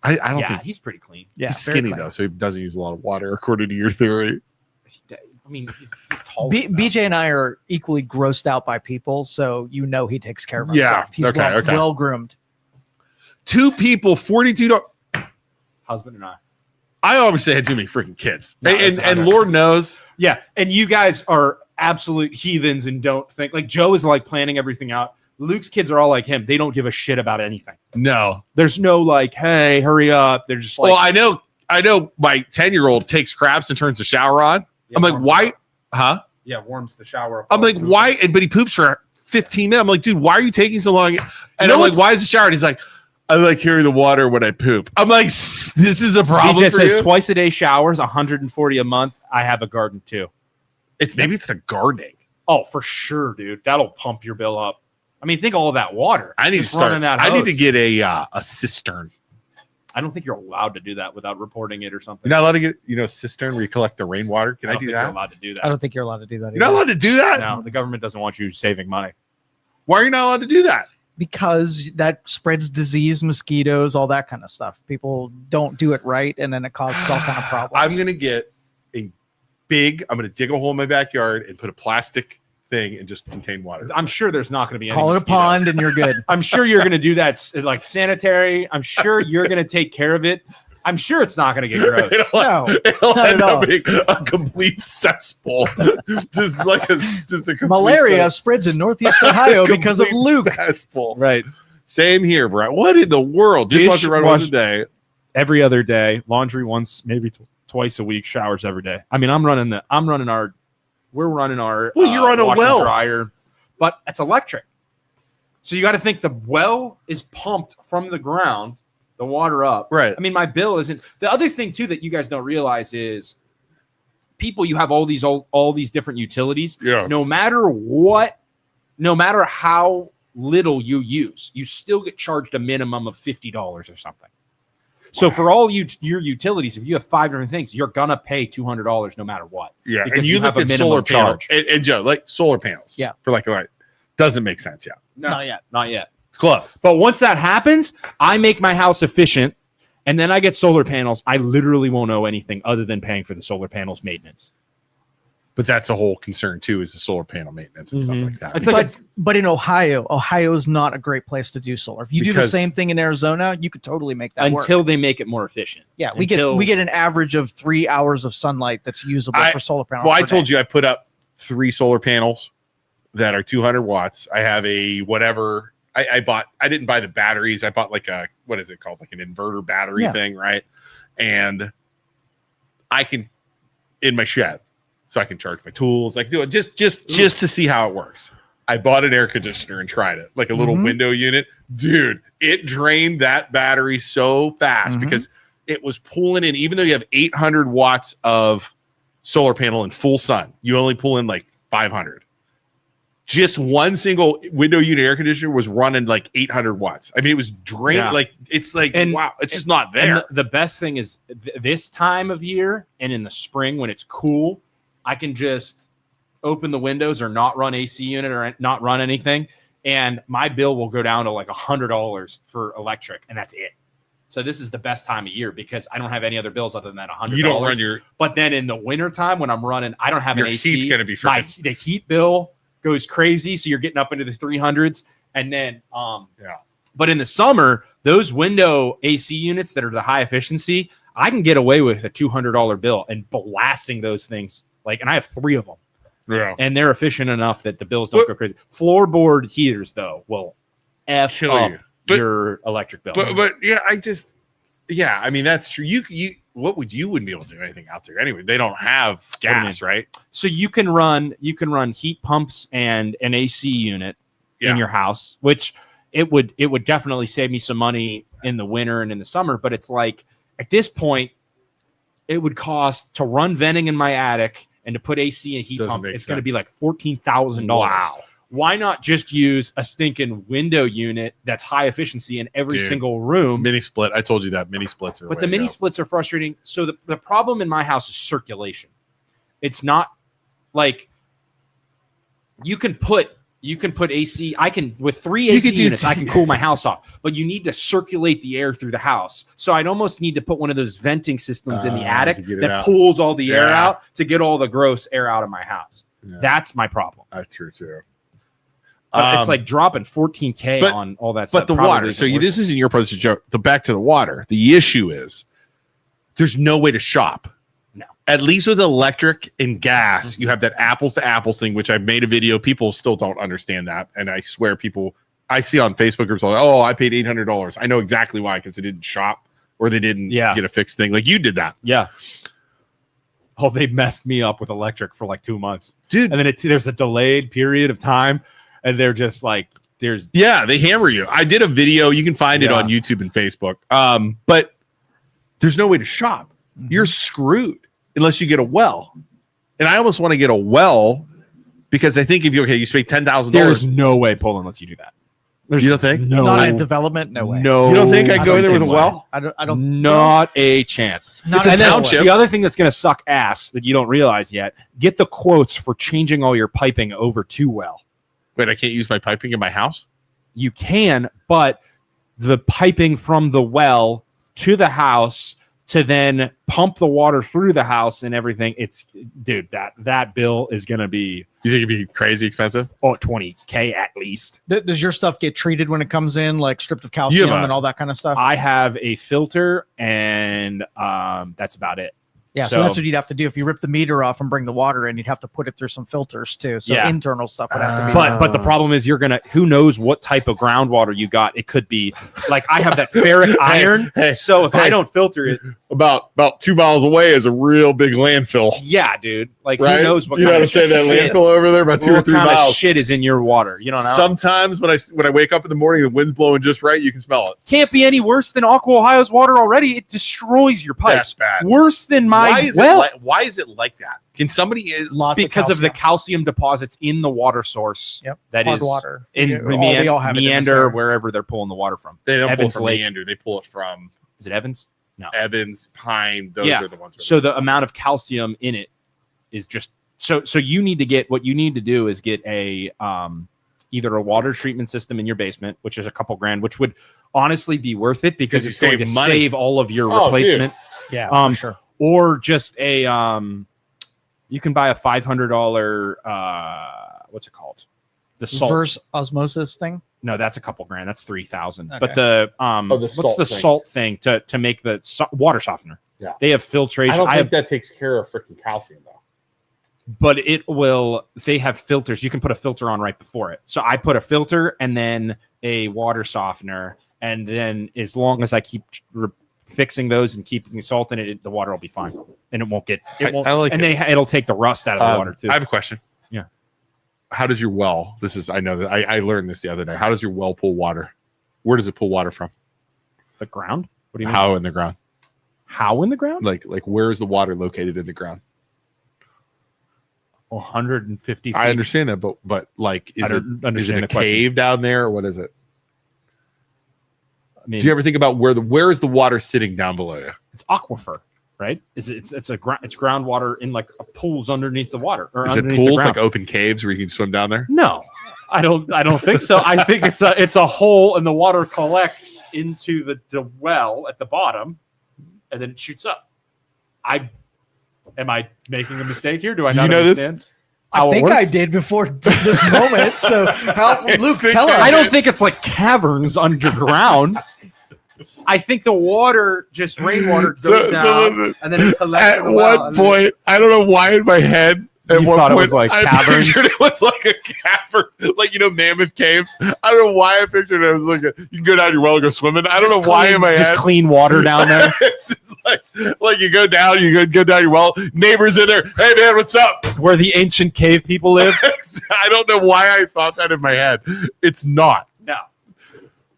I don't yeah, think he's pretty clean. Yeah, he's very skinny clean. though, so he doesn't use a lot of water, according to your theory. I mean, he's tall. BJ and I are equally grossed out by people, so you know he takes care of Yeah, himself. He's okay. well groomed. 2 people, $42. Husband and I. I obviously had too many freaking kids, No, it's and not. Lord knows. Yeah, and you guys are absolute heathens and don't think like Joe is like planning everything out. Luke's kids are all like him. They don't give a shit about anything. No. There's no like, hey, hurry up. They're just like, Well, I know my 10-year-old takes craps and turns the shower on. You I'm have like, arms why? about- Huh? Yeah, warms the shower up. I'm like, why? But he poops for 15 minutes. I'm like, dude, why are you taking so long? And know I'm like, what's- why is the shower? And he's like, I like hearing the water when I poop. I'm like, this is a problem BJ for says you? twice a day showers, 140 a month. I have a garden too. Maybe it's the gardening. Oh, for sure, dude. That'll pump your bill up. I mean, think of all that water. I need just to start. running that I need to hose. get a cistern. I don't think you're allowed to do that without reporting it or something. You're not allowed to get, a cistern where you collect the rainwater. Can I don't do think You're that? allowed to do that. I don't think you're allowed to do that. You're not either. allowed to do that? No, the government doesn't want you saving money. Why are you not allowed to do that? Because that spreads disease, mosquitoes, all that kind of stuff. People don't do it right, and then it causes all kind of problems. I'm going to get I'm going to dig a hole in my backyard and put a plastic thing and just contain water. I'm sure there's not going to be any call it a mosquitoes. pond, and you're good. I'm sure you're going to do that like sanitary. I'm sure you're going to take care of it. I'm sure it's not going to get gross. It'll not end at all. up being a complete cesspool. just a complete Malaria spreads in Northeast Ohio because of complete Luke. Cesspool. Right. Same here, Brett. What in the world? Just Dish watch it run once a day. Every other day, laundry once, maybe twice a week, showers every day. I mean, we're running our Well, you're on a washer well. dryer, but it's electric. So you got to think the well is pumped from the ground, the water up. Right. I mean, my bill isn't. The other thing too that you guys don't realize is people. You have all these different utilities. Yeah. No matter what, no matter how little you use, you still get charged a minimum of $50 or something. So for all your utilities, if you have 5 different things, you're gonna pay $200 no matter what. Yeah. Because And you have look a at solar minimum panels. charge. And Joe, like solar panels. Yeah. For like doesn't make sense yet. No, Not yet. not yet. It's close. But once that happens, I make my house efficient, and then I get solar panels. I literally won't owe anything other than paying for the solar panels maintenance. But that's a whole concern too, is the solar panel maintenance and stuff Mhm. like that. It's like But in Ohio is not a great place to do solar. If you do the Because- same thing in Arizona, you could totally make that work. until they make it more efficient. Yeah, until- we get an average of 3 hours of sunlight that's usable for solar panels. Well, I told you I put up 3 solar panels that are 200 watts. I have a whatever. I didn't buy the batteries. I bought like a, what is it called? Like an inverter battery Yeah. thing, right? And I can, in my shed, so I can charge my tools. Like do it just to see how it works. I bought an air conditioner and tried it, like a little Mhm. window unit. Dude, it drained that battery so fast Mhm. because it was pulling in, even though you have 800 watts of solar panel in full sun, you only pull in like 500. Just one single window unit air conditioner was running like 800 watts. I mean, it was drained. Yeah. Like, it's like, And- wow, it's just not And there. the best thing is this time of year and in the spring when it's cool, I can just open the windows or not run AC unit or not run anything, and my bill will go down to like $100 for electric, and that's it. So this is the best time of year because I don't have any other bills other than that $100. You don't run your, But then in the wintertime when I'm running, I don't have your an AC. heat's going to be The heat bill goes crazy, so you're getting up into the 300s, and then Yeah. But in the summer, those window AC units that are the high efficiency, I can get away with a $200 bill and blasting those things. Like, and I have 3 of them, yeah. and they're efficient enough that the bills don't But- go crazy. Floorboard heaters, though, will Kill up you. But- your electric bill. But yeah, I mean, that's true. You wouldn't be able to do anything out there anyway. They don't have do you gas, right? So you can run heat pumps and an AC unit Yeah. in your house, which it would definitely save me some money in the winter and in the summer. But it's like at this point, it would cost to run venting in my attic and to put AC and heat Doesn't pump. make It's going to sense. be like $14,000. Wow. Why not just use a stinking window unit that's high efficiency in every Dude. single room? Mini split. I told you that mini splits are. But the mini splits are frustrating. So the problem in my house is circulation. It's not like you can put AC. I can with 3 AC could do units, I can cool my house off. But you need to circulate the air through the house. So I'd almost need to put one of those venting systems in the attic to get it that out. pulls all the air Yeah. out to get all the gross air out of my house. Yeah. That's my problem. That's true too. But it's like dropping $14K but- on all that But stuff. the probably water. isn't So worth it. this isn't your place to joke. The back to the water. The issue is there's no way to shop. No. At least with electric and gas, you have that apples to apples thing, which I've made a video. People still don't understand that, and I swear, people I see on Facebook groups like, "Oh, I paid $800." I know exactly why, because they didn't shop or they didn't Yeah. get a fixed thing. Like you did that. Yeah. Oh, they messed me up with electric for like 2 months, Dude. and then there's a delayed period of time, and they're just like, there's Yeah, they hammer you. I did a video. You can find it Yeah. on YouTube and Facebook. But there's no way to shop. You're screwed unless you get a well. And I almost want to get a well because I think if you spend $10,000. there's no way Poland lets you do that. There's You don't think? No, Not in development. No way. no. You don't think I'd I go don't there with a think so. well? I don't. Not a chance. Not It's a And then township. The other thing that's going to suck ass that you don't realize yet: get the quotes for changing all your piping over to well. Wait, I can't use my piping in my house? You can, but the piping from the well to the house to then pump the water through the house and everything. It's dude, that bill is going to be You think it'd be crazy expensive? $20K at least. Does your stuff get treated when it comes in, like stripped of calcium and all that kind of stuff? I have a filter and that's about it. Yeah, so that's what you'd have to do if you rip the meter off and bring the water in. You'd have to put it through some filters too. So Yeah. internal stuff would have to be. But the problem is who knows what type of groundwater you got. It could be like I have that ferric iron. So if I don't filter it, About 2 miles away is a real big landfill. yeah, dude. Like Right? who knows what you know kind how of to say that shit, landfill over there about 2 or what 3 kind miles. of shit is in your water. You don't know. Sometimes when I wake up in the morning, the wind's blowing just right, you can smell it. Can't be any worse than Aqua Ohio's water already. It destroys your pipes. That's bad. Worse than my Why is it like that? Can somebody Lots because of the calcium. calcium deposits in the water source. Yep. That Hard is water. in They all have it in this meander area. wherever they're pulling the water from. they don't Evans pull it from Lake. Meander, they pull it from Is it Evans? No. Evans, Pine. Those Yeah. are the ones. So the amount of calcium in it is just so you need to get what you need to do is get a either a water treatment system in your basement, which is a couple grand, which would honestly be worth it because you it's going to save money. save all of your Oh, replacement. Yeah, Um, for sure. Or just a you can buy a $500 what's it called? The salt. Reverse osmosis thing. No, that's a couple grand. That's 3,000. Okay. But the the what's salt the thing. salt thing to make the water softener? Yeah. They have filtration. I don't I think have, that takes care of freaking calcium though. but it will. They have filters. You can put a filter on right before it. So I put a filter and then a water softener, and then as long as I keep fixing those and keeping the salt in it, the water will be fine, and it won't get. It won't. I like and it. it'll take the rust out of the water too. I have a question. Yeah. How does your well? I know that I learned this the other day. How does your well pull water? Where does it pull water from? The ground? What do you mean? How in the ground? How in the ground? Like where is the water located in the ground? 150 feet. I understand that, but like I is it don't understand a the question. cave down there or what is it? I mean, Do you ever think about where is the water sitting down below you? it's aquifer, right? It's groundwater in like pools underneath the water or Is it underneath the pools ground. like open caves where you can swim down there? No, I don't think so. I think it's a hole and the water collects into the well at the bottom and then it shoots up. Am I making a mistake here? Do I Do not you know this? understand? I how it think I works? did before this moment. So, Luke, tell us. I don't think it's like caverns underground. I think the water, just rainwater, goes down and then it collects. At in the well, one and then- point, I don't know why in my head. At You one thought it point, was like I caverns? pictured it was like a cavern, like Mammoth Caves. I don't know why I pictured it was like you can go down your well and go swimming. I don't know why in my just head. clean water down there. It's just like you go down your well. Neighbors in there. Hey man, what's up? Where the ancient cave people live. I don't know why I thought that in my head. It's not. No.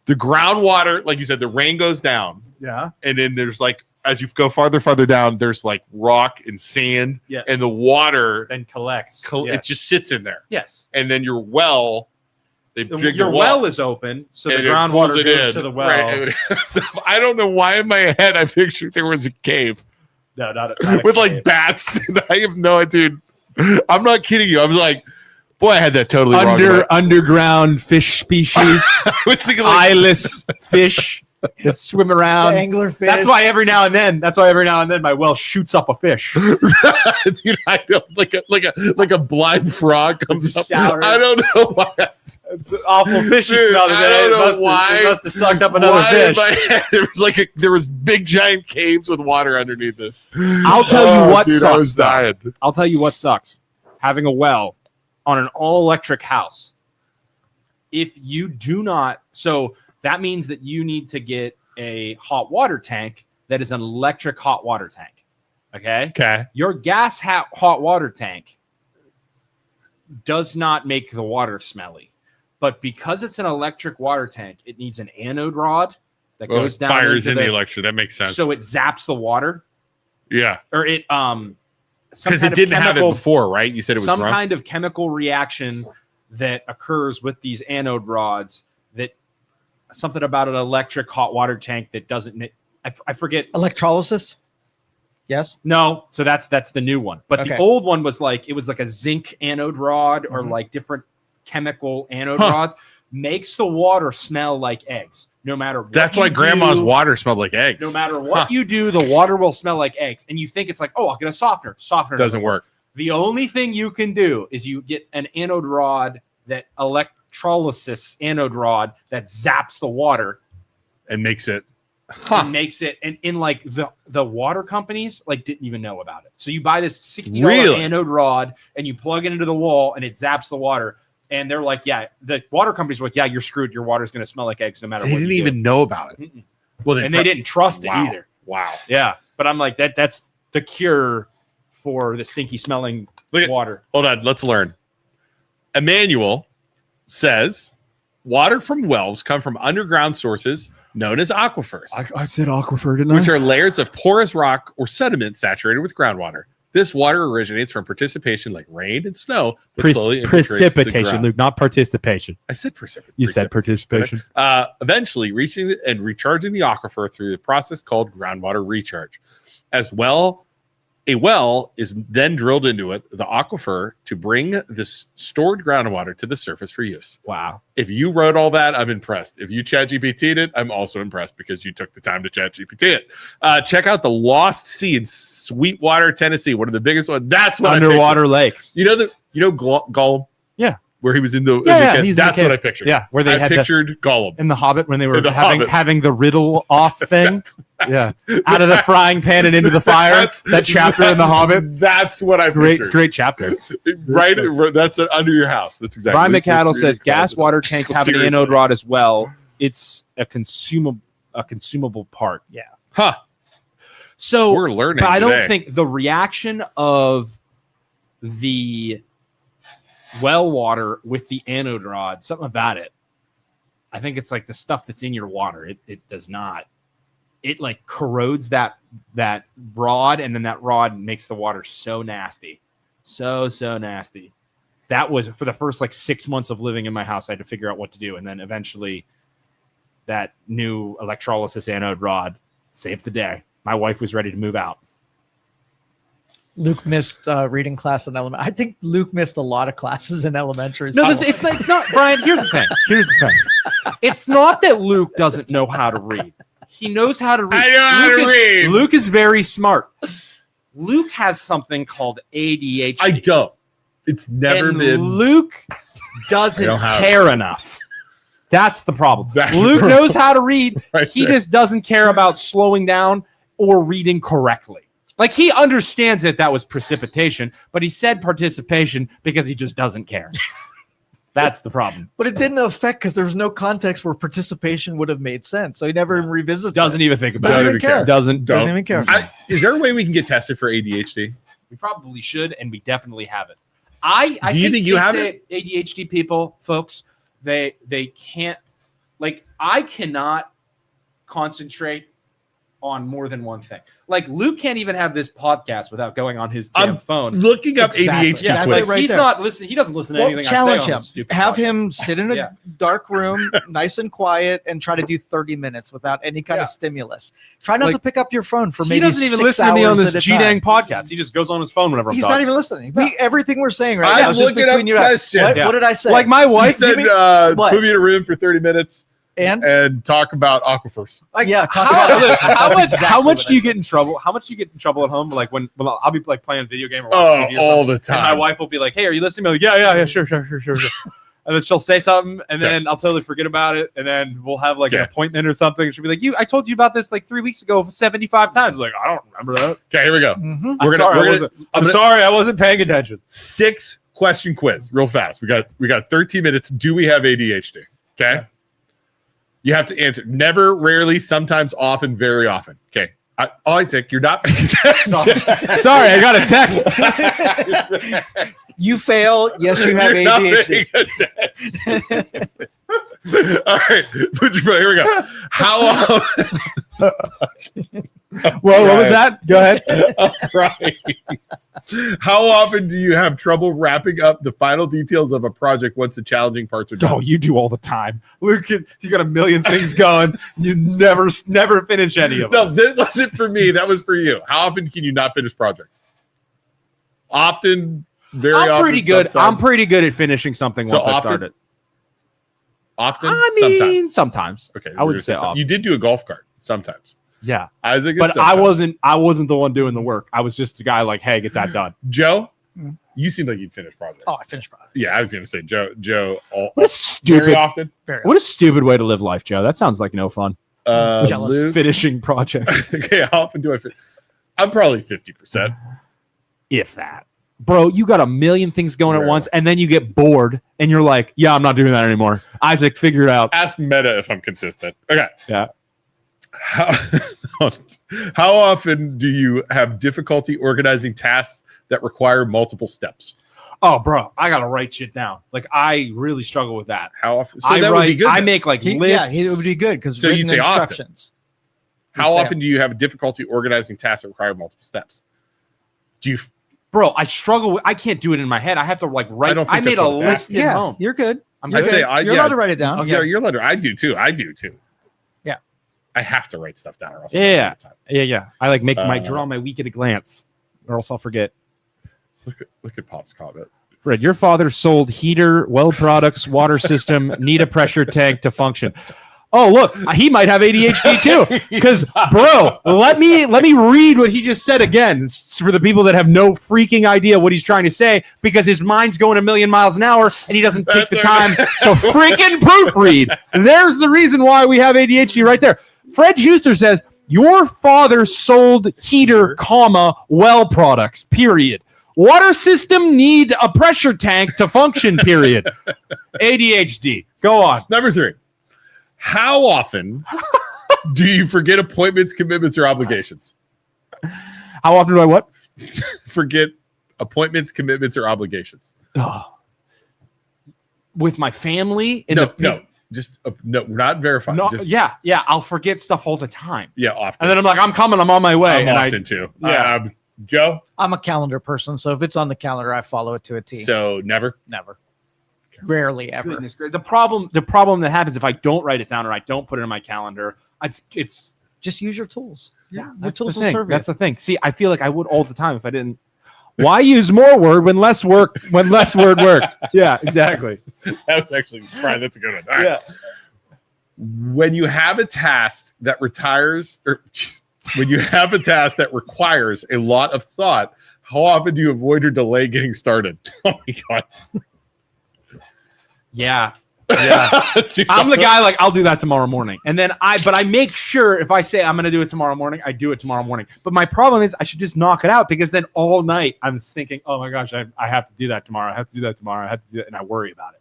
The groundwater, like you said, the rain goes down, Yeah. and then there's like as you go farther down, there's like rock and sand, Yes. and the water Then collects. it just sits in there. Yes. And then your well, they dig Your the well is open, so the and it pulls groundwater it goes in. to the well. Right. So I don't know why in my head I pictured there was a cave No, not a with like cave. bats. And I have no idea. I'm not kidding you. I was like, boy, I had that totally wrong. underground fish species, I was thinking like, eyeless fish that swim around. Angler fish. That's why every now and then my well shoots up a fish. dude, I know, like a blind frog comes up. Shower. I don't know why. It's an awful fishy Dude, smell I today. don't know It why. must have sucked up another Why fish. in my head, there was big giant caves with water underneath it. I'll tell you what dude, I sucks, was though. dying. I'll tell you what sucks. Having a well on an all-electric house. If you do not, so that means that you need to get a hot water tank that is an electric hot water tank. Okay. Okay. Your gas hot water tank does not make the water smelly, but because it's an electric water tank, it needs an anode rod that goes down fires into in the electric. That makes sense. so it zaps the water, Yeah. or it Because it didn't have it before, right? You said it was some wrong. kind of chemical reaction that occurs with these anode rods. That something about an electric hot water tank that doesn't. I forget. Electrolysis. Yes. No, so that's the new one. But the Okay. old one was like it was like a zinc anode rod or Mhm. like different chemical anode rods. Makes the water smell like eggs. No matter what. That's you why grandma's do, water smelled like eggs. No matter what you do, the water will smell like eggs. And you think it's like, oh, I'll get a softener. Softener Doesn't work. The only thing you can do is you get an anode rod, that electrolysis anode rod that zaps the water And makes it. and makes it. And in like the water companies like didn't even know about it. So you buy this $60 Really? anode rod and you plug it into the wall and it zaps the water. And they're like, yeah, the water companies were like, yeah, you're screwed. Your water's going to smell like eggs no matter They what. didn't you do. even know about it. Mm-mm. Well, And they didn't trust it Wow. either. Wow. Yeah, but I'm like that's the cure for the stinky smelling Look at- water. Hold on. Let's learn. Emmanuel says water from wells come from underground sources known as aquifers, I said aquifer, didn't which are layers of porous rock or sediment saturated with groundwater. This water originates from precipitation like rain and snow that slowly infiltrates the precipitation, ground. Luke, not participation. I said precipitation. You said participation. Eventually reaching and recharging the aquifer through the process called groundwater recharge. As well, a well is then drilled into it, the aquifer, to bring the stored groundwater to the surface for use. Wow. If you wrote all that, I'm impressed. If you ChatGPT'd it, I'm also impressed because you took the time to ChatGPT it. Check out the Lost Sea in Sweetwater, Tennessee, one of the biggest ones. That's what Underwater lakes. I pictured. Gollum? Yeah. Where he was in the, Yeah, cave. he's in the That's what cave. I pictured. Yeah, where they I had pictured Gollum. in the Hobbit when they were In the Hobbit. having the riddle off thing. Yeah, out of the frying pan and into the fire. That's- That chapter in the Hobbit. That's what I pictured. Great chapter. Right, that's under your house. That's exactly. Brian Luke McCaddle was says creating gas cause. water tanks have an Seriously. anode rod as well. It's a consumable part. Yeah. Huh. So We're learning. but I don't today. think the reaction of the well water with the anode rod, something about it. I think it's like the stuff that's in your water. It does not. It like corrodes that rod, and then that rod makes the water so nasty. So nasty. That was for the first like 6 months of living in my house. I had to figure out what to do. And then eventually that new electrolysis anode rod saved the day. My wife was ready to move out. Luke missed reading class in elementary. I think Luke missed a lot of classes in elementary. No, school. it's not, Brian. Here's the thing. It's not that Luke doesn't know how to read. He knows how to read. I know how to read. Luke is very smart. Luke has something called ADHD. I don't. It's never and been. Luke doesn't I don't have care enough. That's the problem. That's the Luke problem. knows how to read. Right He there. just doesn't care about slowing down or reading correctly. Like he understands that was precipitation, but he said participation because he just doesn't care. That's the problem. But it didn't affect because there was no context where participation would have made sense. So he never even revisits. Doesn't it. even think about Doesn't it. even care. Doesn't Doesn't even care. Is there a way we can get tested for ADHD? We probably should, and we definitely have it. I Do you think you they have say ADHD people, folks, they can't, like, I cannot concentrate on more than one thing. Like Luke can't even have this podcast without going on his damn phone. Looking up Exactly. ADHD Yeah, quiz. like, right he's there. not listening. He doesn't listen to Well, anything challenge I say on him. this stupid Have podcast. him sit in a Yeah. dark room, nice and quiet, and try to do 30 minutes without any kind Yeah. of stimulus. Try not Like, to pick up your phone for He maybe doesn't even 6 listen to me on hours this at a time. G-Dang podcast. He just goes on his phone whenever I'm He's talking. not even listening. Everything we're saying right I'm now is just looking up between you and I. questions. What, Yeah. what did I say? Like my He wife said, me- what? put me in a room for 30 minutes and and talk about aquifers. Like, Yeah, talk how, about it. how That's much? exactly how much what do I you said. get in trouble? How much do you get in trouble at home? Like when I'll be like playing a video game or watching TV or All something, the time. and my wife will be like, "Hey, are you listening?" I'm like, yeah, sure. And then she'll say something, and then I'll totally forget about it, and then we'll have like an Okay. appointment or something. She'll be like, I told you about this like 3 weeks ago 75 times." Like, I don't remember that. Okay, here we go. Mhm. I'm sorry, I wasn't paying attention. 6-question quiz, real fast. We got 13 minutes. Do we have ADHD? Okay. You have to answer never, rarely, sometimes, often, very often. Okay. Isaac, you're not paying attention. Sorry, I got a text. You fail. Yes, you have You're not ADHD. paying attention. All right, here we go. How Well, what was that? Go ahead. right. How often do you have trouble wrapping up the final details of a project once the challenging parts are done? Oh, you do all the time. Luke, you got a million things going. You never finish any of them. No, that wasn't for me. That was for you. How often can you not finish projects? Often, very often. I'm pretty good. Sometimes. I'm pretty good at finishing something So once I often? start it. Often? I mean, sometimes. Okay, I would say something. often. You did do a golf cart sometimes. Yeah, Isaac is but sometimes. I wasn't the one doing the work. I was just the guy like, hey, get that done. Joe, Mm. you seem like you'd finish projects. Oh, I finished project. Yeah, I was going to say Joe. What a Very stupid, often. Very what a stupid way to live life, Joe. That sounds like no fun. Jealous. Luke, Finishing projects, okay, how often do I finish? I'm probably 50%. if that. Bro, you got a million things going at Rarely. once, and then you get bored, and you're like, yeah, I'm not doing that anymore. Isaac, figure it out. Ask Meta if I'm consistent. Okay. Yeah. How often do you have difficulty organizing tasks that require multiple steps? Oh, bro, I gotta write shit down. Like, I really struggle with that. How often? So I that write. would be good. I then. make like Yeah, lists. it would be good because So you'd say often. instructions. How Exam. often do you have difficulty organizing tasks that require multiple steps? Do you? Bro, I struggle with. I can't do it in my head. I have to like write. don't I, think made that's a what it's list at Yeah, home. you're good. I'm You're I'd good. say good. You're allowed to write it down. Okay. Yeah, your letter. I do too. Yeah. I have to write stuff down, or else Yeah. I'll forget Yeah. I like make my Uh, draw my week at a glance, or else I'll forget. the time. Look at Pop's comment. Fred, your father sold heater, well products, water system, need a pressure tank to function. Oh, look, he might have ADHD too. Because, bro, let me read what he just said again for the people that have no freaking idea what he's trying to say, because his mind's going a million miles an hour and he doesn't take the time to freaking proofread. There's the reason why we have ADHD right there. Fred Schuster says, your father sold heater, comma, well products, period. Water system need a pressure tank to function, period. ADHD. Go on. Number 3. How often do you forget appointments, commitments, or obligations? How often do I what? Forget appointments, commitments, or obligations. Oh. With my family? No, not verified. No, Just, yeah. I'll forget stuff all the time. yeah, often. And then I'm like, I'm coming, I'm on my way. I'm and often too. yeah. Joe? I'm a calendar person, so if it's on the calendar, I follow it to a T. So never? Never. Rarely ever. Goodness gracious. The problem that happens if I don't write it down or I don't put it in my calendar, it's Just use your tools. yeah, Your tools will thing. serve you. That's the thing. See, I feel like I would all the time if I didn't. Why use more word when less word work? Yeah, exactly. That's actually, Brian, that's a good one. All right. Yeah. When you have a task that when you have a task that requires a lot of thought, how often do you avoid or delay getting started? Oh my God. Yeah. Dude, I'm the guy like I'll do that tomorrow morning. And then I make sure if I say I'm going to do it tomorrow morning, I do it tomorrow morning. But my problem is I should just knock it out, because then all night I'm thinking, oh my gosh, I have to do that tomorrow. I have to do that tomorrow. I have to do that. And I worry about it.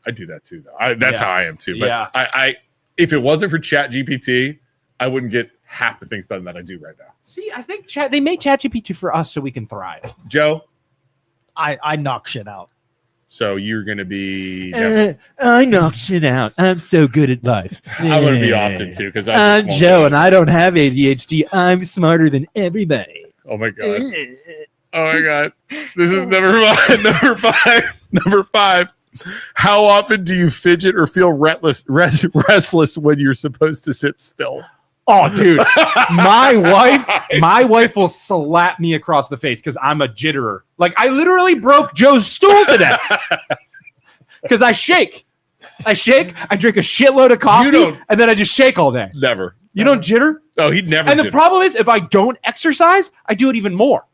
I do that too, though. That's Yeah. how I am too. But Yeah. I if it wasn't for Chat GPT, I wouldn't get half the things done that I do right now. See, I think they made ChatGPT for us so we can thrive. Joe, I knock shit out. so you're going to be. I knock shit out. I'm so good at life. I'm going to be often too, because I'm Joe, and I don't have ADHD. I'm smarter than everybody. Oh my God. Oh my God. This is number 5. Number 5. How often do you fidget or feel restless when you're supposed to sit still? Oh, dude, my wife will slap me across the face because I'm a jitterer. Like, I literally broke Joe's stool today because I shake. I drink a shitload of coffee, and then I just shake all day. Never. You don't jitter? Oh, he'd never. And the jitter. problem is, if I don't exercise, I do it even more.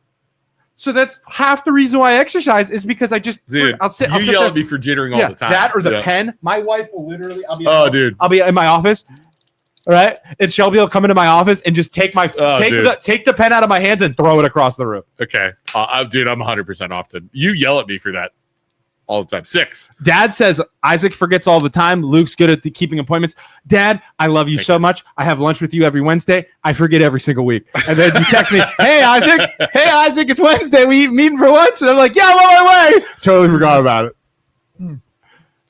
So that's half the reason why I exercise is because I just Dude, I'll sit. you I'll sit yell there. at me for jittering all Yeah, the time. that or the Yeah. pen. My wife will literally. Dude. I'll be in my office, all right, and Shelby will come into my office and just take the pen out of my hands and throw it across the room. Okay. Dude, I'm 100% often. You yell at me for that. all the time. 6. Dad says Isaac forgets all the time. Luke's good at keeping appointments. Dad, I love you so much. I have lunch with you every Wednesday. I forget every single week. And then you text me, hey, Isaac, it's Wednesday. We meeting for lunch? And I'm like, yeah, I'm on my way. Totally forgot about it.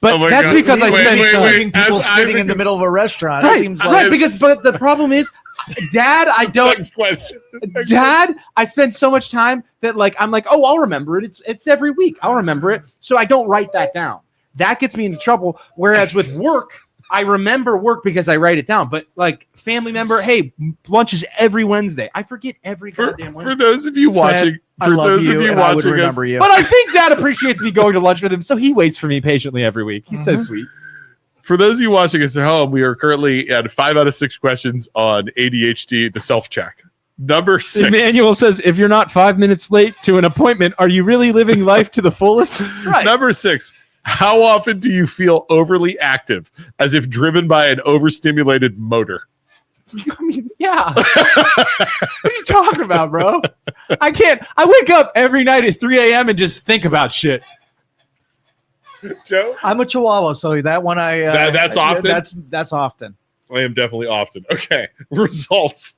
But Oh my that's God. because I Wait, spent wait. people As sitting Isaac in the is- middle of a restaurant. Right, It seems right, like but the problem is, Dad, I don't. Next question. Dad, I spend so much time that I'm like, oh, I'll remember it. It's every week. I'll remember it. So I don't write that down. That gets me into trouble. Whereas with work, I remember work because I write it down. But family member, hey, lunch is every Wednesday. I forget every goddamn For Wednesday. those of you watching, I love you, and I would watching us, remember you. But I think Dad appreciates me going to lunch with him, so he waits for me patiently every week. He's so sweet. for those of you watching us at home, we are currently at 5 out of 6 questions on ADHD, the self-check. Number 6. Emmanuel says, if you're not 5 minutes late to an appointment, are you really living life to the fullest? Right. Number 6. How often do you feel overly active, as if driven by an overstimulated motor? I mean, yeah. What are you talking about, bro? I can't. I wake up every night at 3 a.m. and just think about shit. Joe? I'm a Chihuahua, so that one That's often? That's often. I am definitely often. Okay. Results.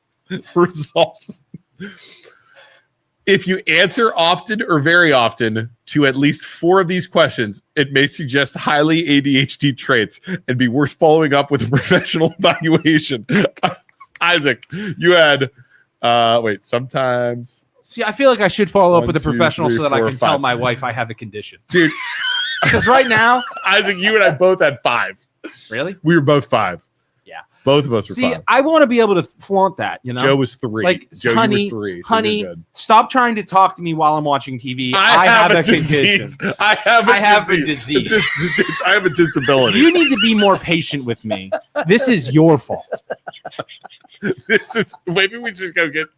If you answer often or very often to at least 4 of these questions, it may suggest highly ADHD traits and be worth following up with a professional evaluation. Isaac, you had sometimes. See, I feel like I should follow up 1, with a 2, professional 3, so that I 4, can tell 5. my wife I have a condition. Dude, Because right now, Isaac, you and I both had 5. really? We were both 5. Yeah. Both of us were See, 5. I want to be able to flaunt that, you know? Joe was 3. Like, Joe, honey, you were 3. So honey, you're good. stop trying to talk to me while I'm watching TV. I have a condition. disease. I have a disease. I have a disability. You need to be more patient with me. This is your fault. This is maybe we should go get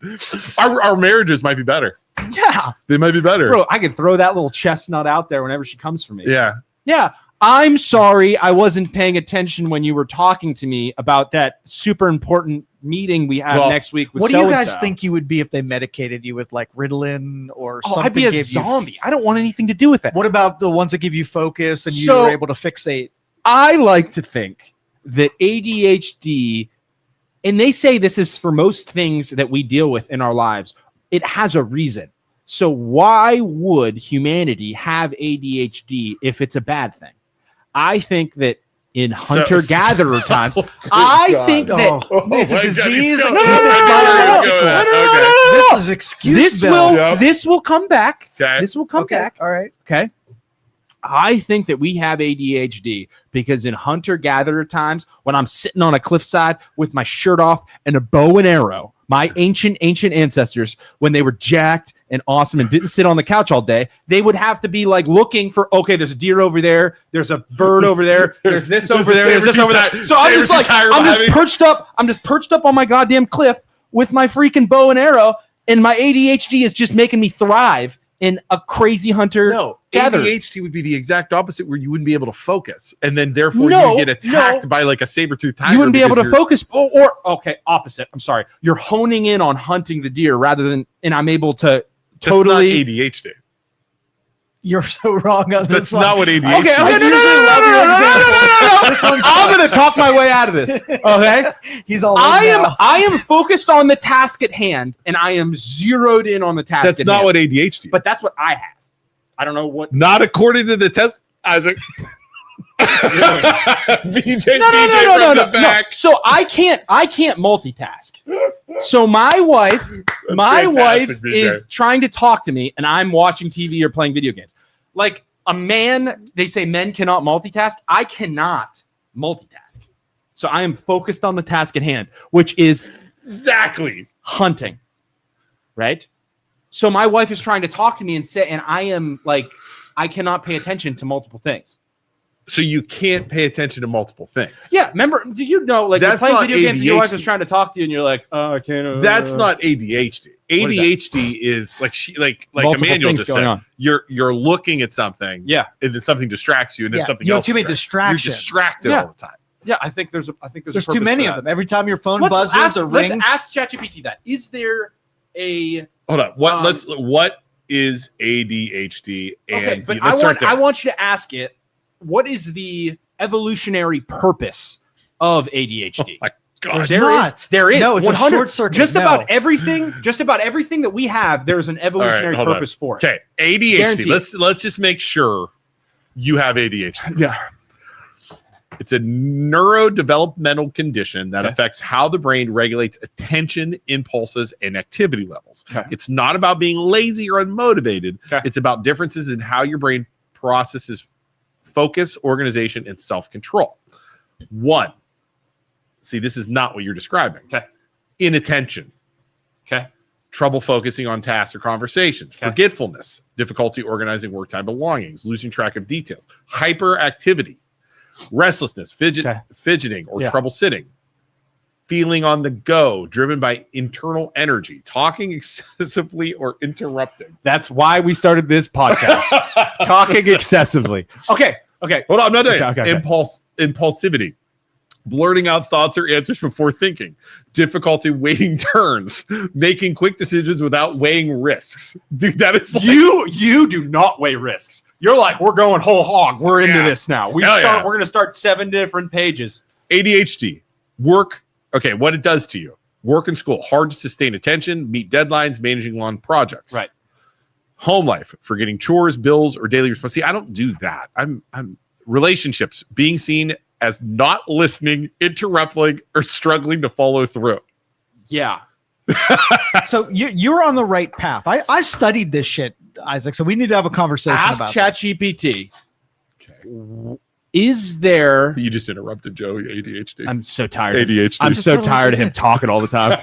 our marriages might be better. Yeah. They might be better. Bro, I could throw that little chestnut out there whenever she comes for me. Yeah. Yeah. I'm sorry I wasn't paying attention when you were talking to me about that super important meeting we have next week with What do you so-and-so. guys think you would be if they medicated you with Ritalin or something? I'd be a gave you- zombie. I don't want anything to do with that. What about the ones that give you focus and you So- were able to fixate? I like to think that ADHD, and they say this is for most things that we deal with in our lives, it has a reason. So why would humanity have ADHD if it's a bad thing? I think that in hunter-gatherer times, I think that It's a my God, disease. he's and going- it's Go ahead. biological. Okay. This is excuse Bill. this will come back. Okay. This will come Okay, back. all right. Okay. I think that we have ADHD because in hunter-gatherer times, when I'm sitting on a cliffside with my shirt off and a bow and arrow, my ancient ancestors, when they were jacked and awesome and didn't sit on the couch all day, they would have to be looking for, okay, there's a deer over there, there's a bird over there, there's this over there, there's this over there. So I'm just perched up on my goddamn cliff with my freaking bow and arrow, and my ADHD is just making me thrive in a crazy hunter. No, gatherer. ADHD would be the exact opposite, where you wouldn't be able to focus, and then therefore No, you get attacked by like a saber-toothed tiger. You wouldn't be able to because focus, or okay, opposite. I'm sorry. You're honing in on hunting the deer rather than, and I'm able to That's not totally. ADHD. You're so wrong on That's this one. not what ADHD. Okay, is. I okay, usually love your example. This one I'm gonna sucks. talk my way out of this. Okay, He's all I in am. now. I am focused on the task at hand, and I am zeroed in on the task. That's at not hand. what ADHD. Is. But that's what I have. I don't know what. Not according to the test, Isaac. DJ, No. from the back. So I can't multitask. So my wife fantastic, BJ. is trying to talk to me, and I'm watching TV or playing video games. Like a man, they say men cannot multitask. I cannot multitask. So I am focused on the task at hand, which is Exactly. hunting. Right? So my wife is trying to talk to me and I am like, I cannot pay attention to multiple things. So you can't pay attention to multiple things. Yeah, remember? Do you know, like, you're That's playing not video games and your wife ADHD. is trying to talk to you, and you're like, "Oh, I can't." That's not ADHD. What is that? ADHD is like Multiple Emmanuel things just going said. on. You're looking at something, Yeah, and then something distracts you, and then Yeah, something you have else. too many distracts you. distractions. You're distracted Yeah. all the time. yeah. I think there's There's too many of them. Every time your phone Let's buzzes ask, or let's rings. ask ChatGPT that. Is there a Hold on. What? Um, What is ADHD? And Okay, but let's start there. I want you to ask it. What is the evolutionary purpose of ADHD? my God. There is. No, it's a 100. short circuit. Just No. about everything that we have, there's an evolutionary hold on. purpose for it. Okay, ADHD. Guaranteed. Let's just make sure you have ADHD. Yeah. It's a neurodevelopmental condition that Okay. affects how the brain regulates attention, impulses, and activity levels. Okay. It's not about being lazy or unmotivated. Okay. It's about differences in how your brain processes focus, organization, and self-control. One, see, this is not what you're describing. Okay. Inattention. Okay. Trouble focusing on tasks or conversations, Okay. forgetfulness, difficulty organizing work time belongings, losing track of details, hyperactivity, restlessness, fidgeting or Yeah. trouble sitting, feeling on the go, driven by internal energy, talking excessively or interrupting. That's why we started this podcast. Talking excessively. Okay. Hold on, I'm not done. Okay. Impulsivity, blurting out thoughts or answers before thinking, difficulty waiting turns, making quick decisions without weighing risks. Dude, that is like, You do not weigh risks. You're like, we're going whole hog. We're into Yeah. this now. We're Hell yeah. going to start 7 different pages. ADHD, work. Okay, what it does to you. Work and school, hard to sustain attention, meet deadlines, managing long projects. Right. Home life, forgetting chores, bills, or daily responsibilities. See, I don't do that. I'm relationships, being seen as not listening, interrupting, or struggling to follow through. Yeah. So you're on the right path. I studied this shit, Isaac. So we need to have a conversation Ask about that. ChatGPT. Okay. Is there? You just interrupted Joe. ADHD. I'm so tired. ADHD. I'm so tired of him talking all the time.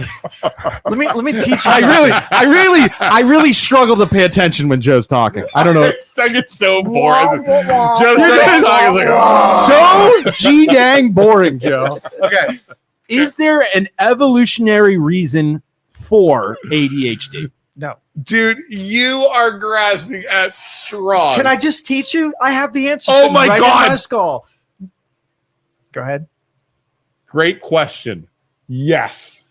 Let me teach you. I really struggle to pay attention when Joe's talking. I don't know. I get so bored. Joe starts talking. It's like, So G-dang boring, Joe. Okay. Is there an evolutionary reason for ADHD? No. dude, you are grasping at straws. Can I just teach you? I have the answer. Oh my right God. In my skull. Go ahead. Great question. Yes.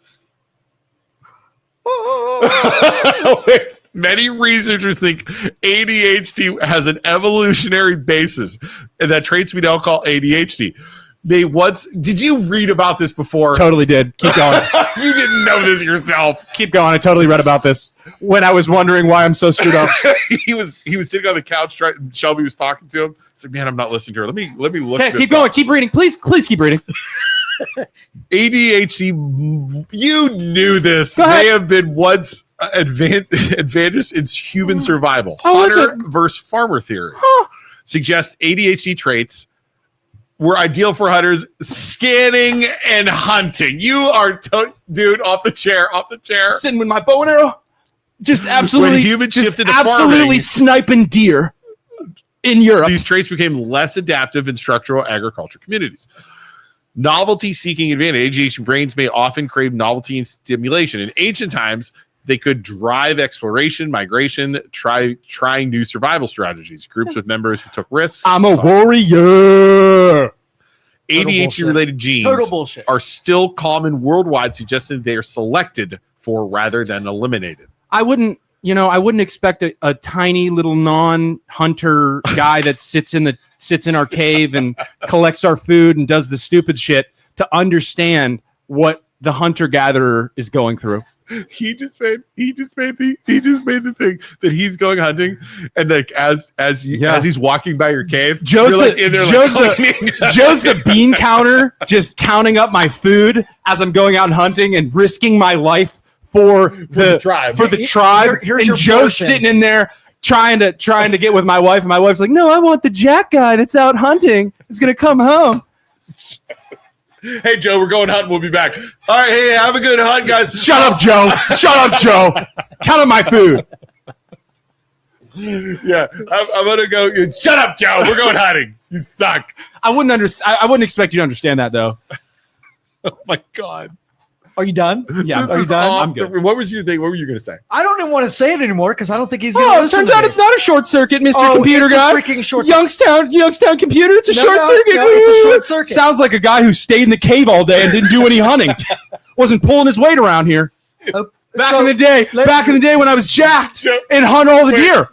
Many researchers think ADHD has an evolutionary basis, and that traits we now call ADHD. Did you read about this before? Totally did. Keep going. You didn't know this yourself. Keep going. I totally read about this when I was wondering why I'm so screwed up. he was sitting on the couch. Shelby was talking to him. I said, "Man, I'm not listening to her. Let me look." Okay, this keep going. up." Keep reading. Please keep reading. ADHD, you knew this, Go ahead. may have been once advantage in human survival. Oh, Hunter listen. versus farmer theory suggests ADHD traits were ideal for hunters scanning and hunting. You are, dude, off the chair. Sitting with my bow and arrow, just When absolutely, humans just shifted to absolutely farming, sniping deer in Europe. these traits became less adaptive in structural agriculture communities. Novelty-seeking advantage. ADHD brains may often crave novelty and stimulation. In ancient times, they could drive exploration, migration, trying new survival strategies. Groups with members who took risks. I'm a warrior. ADHD-related genes Total bullshit. are still common worldwide, suggesting they are selected for rather than eliminated. I wouldn't expect a tiny little non-hunter guy that sits in our cave and collects our food and does the stupid shit to understand what the hunter-gatherer is going through. He just made the thing that he's going hunting, and like as he's walking by your cave, Joe's you're like the- in there Joe's like the- cleaning. Joe's the bean counter, just counting up my food as I'm going out hunting and risking my life for the tribe. For the tribe. Here's and your Joe's portion. sitting in there trying to get with my wife, and my wife's like, "No, I want the Jack guy that's out hunting. He's gonna come home." Hey Joe, we're going hunting. We'll be back. All right, hey, have a good hunt, guys. Shut up, Joe. Shut up, Joe. Count up my food. Yeah, I'm gonna go. Shut up, Joe. We're going hunting. You suck. I wouldn't expect you to understand that though. Oh my god. Are you done? Yeah, This Are you is done? off I'm good. What was your thing? What were you gonna say? I don't even want to say it anymore because I don't think he's going to Oh, it listen turns to out me. it's not a short circuit, Mr. Oh, Computer it's a Guy. freaking short Youngstown computer. It's a No, short no, circuit. no, it's a short circuit. Sounds like a guy who stayed in the cave all day and didn't do any hunting. Wasn't pulling his weight around here. Back So, in the day when I was jacked Joe- and hunt all the deer.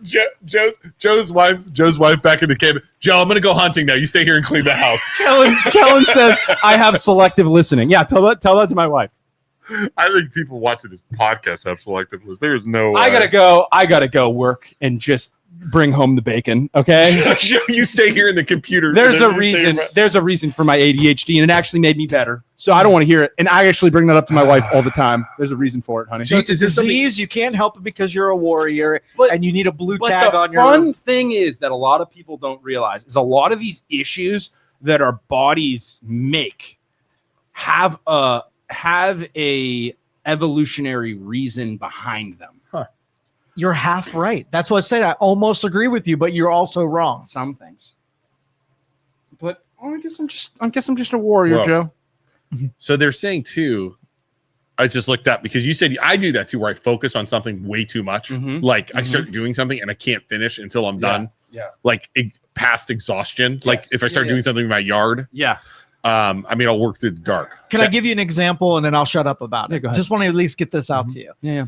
Joe's wife back in the cabin. Joe, I'm gonna go hunting now. You stay here and clean the house. Kellen says I have selective listening. Yeah, tell that to my wife. I think people watching this podcast have selective lists. There's no. I gotta go work and just bring home the bacon. Okay. Joe, you stay here in the computer. There's a reason. There's a reason for my ADHD, and it actually made me better. So I don't want to hear it. And I actually bring that up to my wife all the time. There's a reason for it, honey. So it's a disease. You can't help it because you're a warrior, and you need a blue But tag the on your. fun thing is that a lot of people don't realize is a lot of these issues that our bodies make have a evolutionary reason behind them. You're half right. That's what I said. I almost agree with you, but you're also wrong. Some things. But I guess I'm just a warrior, Well, Joe. So they're saying too. I just looked up because you said I do that too, where I focus on something way too much. Mhm. Like I start doing something and I can't finish until I'm done. Yeah. Like past exhaustion. Like if I start doing something in my yard, Yeah. I mean, I'll work through the dark. Can I give you an example, and then I'll shut up about it? Yeah, go ahead. Just want to at least get this out to you. Yeah.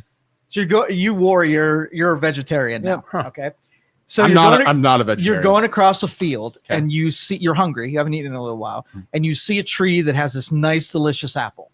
So you warrior, you're a vegetarian now. Okay. So I'm not a vegetarian. You're going across a field Okay. and you're hungry. You haven't eaten in a little while, and you see a tree that has this nice, delicious apple.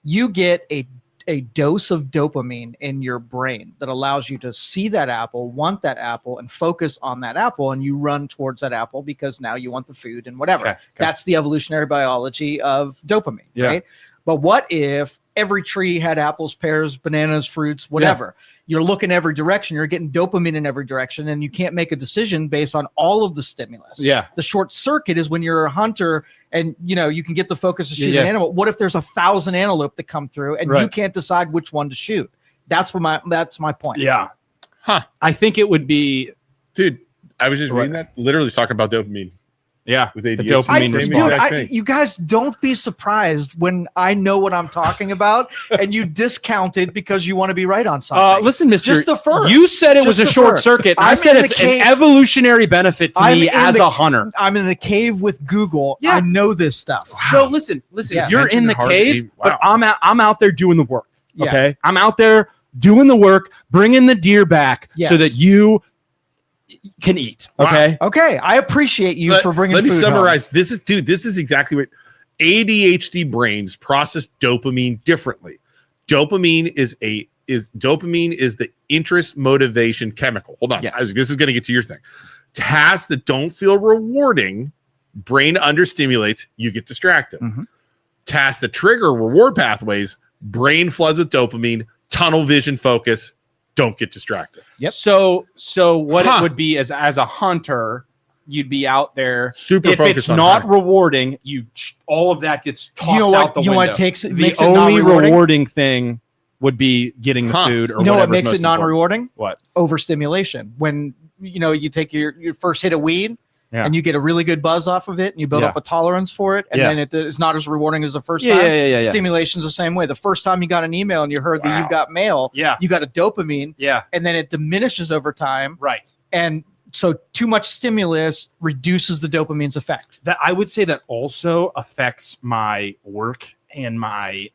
You get a dose of dopamine in your brain that allows you to see that apple, want that apple, and focus on that apple, and you run towards that apple because now you want the food and whatever. Okay. That's the evolutionary biology of dopamine, Yeah. right? But what if every tree had apples, pears, bananas, fruits, whatever? You're looking every direction. You're getting dopamine in every direction, and you can't make a decision based on all of the stimulus. Yeah. The short circuit is when you're a hunter and you can get the focus to shoot Yeah. an animal. What if there's 1,000 antelope that come through and you Right. can't decide which one to shoot? That's my point. Yeah. Huh. I think it would be. Dude, I was just reading that. Literally talking about dopamine Yeah. with The ADHD. dopamine Same response. exact thing. You guys don't be surprised when I know what I'm talking about and you discount it because you want to be right on something. Listen, Mister. Just defer. You said it Just was a defer. short circuit. I I'm said in it's the cave- an evolutionary benefit to I'm me in as the- a hunter. I'm in the cave with Google. Yeah. I know this stuff. Joe, listen. Yeah. You're in the Hard cave, to- but wow. I'm out there doing the work. Yeah. Okay, I'm out there doing the work, bringing the deer back Yes. so that you can eat. Okay. Okay, I appreciate you for bringing. Let me food home. summarize. This is exactly what ADHD brains process dopamine differently. Dopamine is the interest motivation chemical. Hold on. Yes. This is going to get to your thing. Tasks that don't feel rewarding, brain understimulates, you get distracted. Mhm. Tasks that trigger reward pathways, brain floods with dopamine, tunnel vision focus, don't get distracted. Yep. So what Huh. it would be as a hunter, you'd be out there. Super If focused it's on not hunting. rewarding, all of that gets tossed You know out what? the You know window. what makes the it only non-rewarding? rewarding thing would be getting the Huh. food or You know what whatever's makes most it non-rewarding? What? Overstimulation. When you take your first hit of weed Yeah. and you get a really good buzz off of it and you build Yeah. up a tolerance for it, and Yeah. then it is not as rewarding as the first Yeah, time. yeah. Stimulation's the same way. The first time you got an email and you heard that Wow. you've got mail, Yeah. you got a dopamine, Yeah. and then it diminishes over time. Right. And so too much stimulus reduces the dopamine's effect. That I would say that also affects my work and my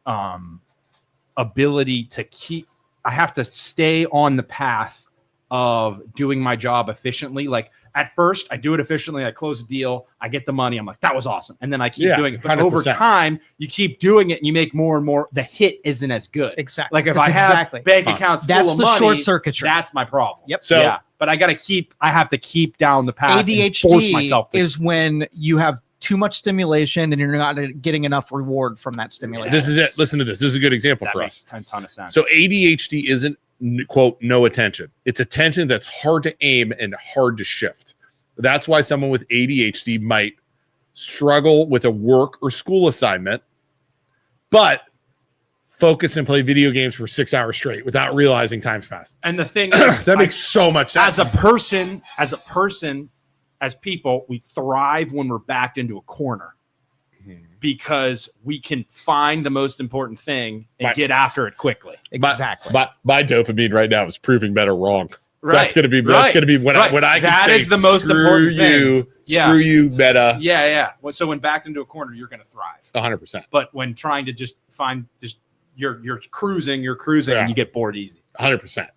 ability to keep. I have to stay on the path of doing my job efficiently. Like at first, I do it efficiently. I close a deal. I get the money. I'm like, that was awesome. And then I keep Yeah, doing it. But over 100%. time, you keep doing it and you make more and more. The hit isn't as good. Exactly. Like if That's I have exactly. bank Huh. accounts full That's of the money, short circuitry. that's my problem. Yep. So yeah, but I have to keep down the path. and force ADHD myself to is when you have too much stimulation and you're not getting enough reward from that stimulation. this is it. Listen to this. This is a good example that for makes us. a ton of sense. So ADHD isn't quote no attention. It's attention that's hard to aim and hard to shift. That's why someone with ADHD might struggle with a work or school assignment, but focus and play video games for 6 hours straight without realizing time's passed. And the thing is, That makes so much sense. as a person, as people, we thrive when we're backed into a corner because we can find the most important thing and Right. get after it quickly. exactly. But my dopamine right now is proving better wrong. Right. That's gonna be Right. when Right. I can That say, is the most screw important thing. you, Yeah. screw you, meta, Yeah. So when backed into a corner, you're going to thrive. 100%. But when trying to just you're cruising, Yeah. and you get bored easy. 100%.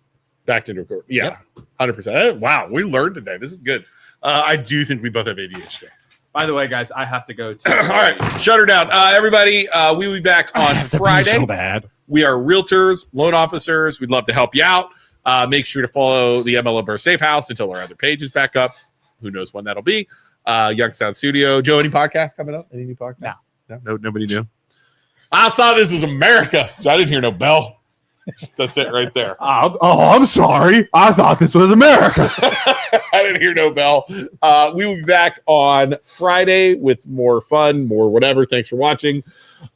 Back to record. Yeah, 100%. Wow, we learned today. This is good. I do think we both have ADHD. By the way, guys, I have to go to. All right, shut her down. Everybody, we will be back on Friday. So bad. We are realtors, loan officers. We'd love to help you out. Make sure to follow the MLO Burr Safe House until our other page is back up. Who knows when that'll be. Youngstown Studio. Joe, any podcasts coming up? Any new podcasts? No, nobody new. I thought this was America. I didn't hear no bell. That's it right there. I'm sorry. I thought this was America. I didn't hear no bell. We will be back on Friday with more fun, more whatever. Thanks for watching.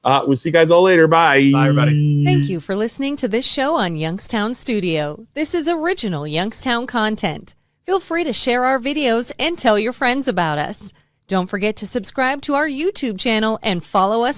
We'll see you guys all later. Bye. Bye, everybody. Thank you for listening to this show on Youngstown Studio. This is original Youngstown content. Feel free to share our videos and tell your friends about us. Don't forget to subscribe to our YouTube channel and follow us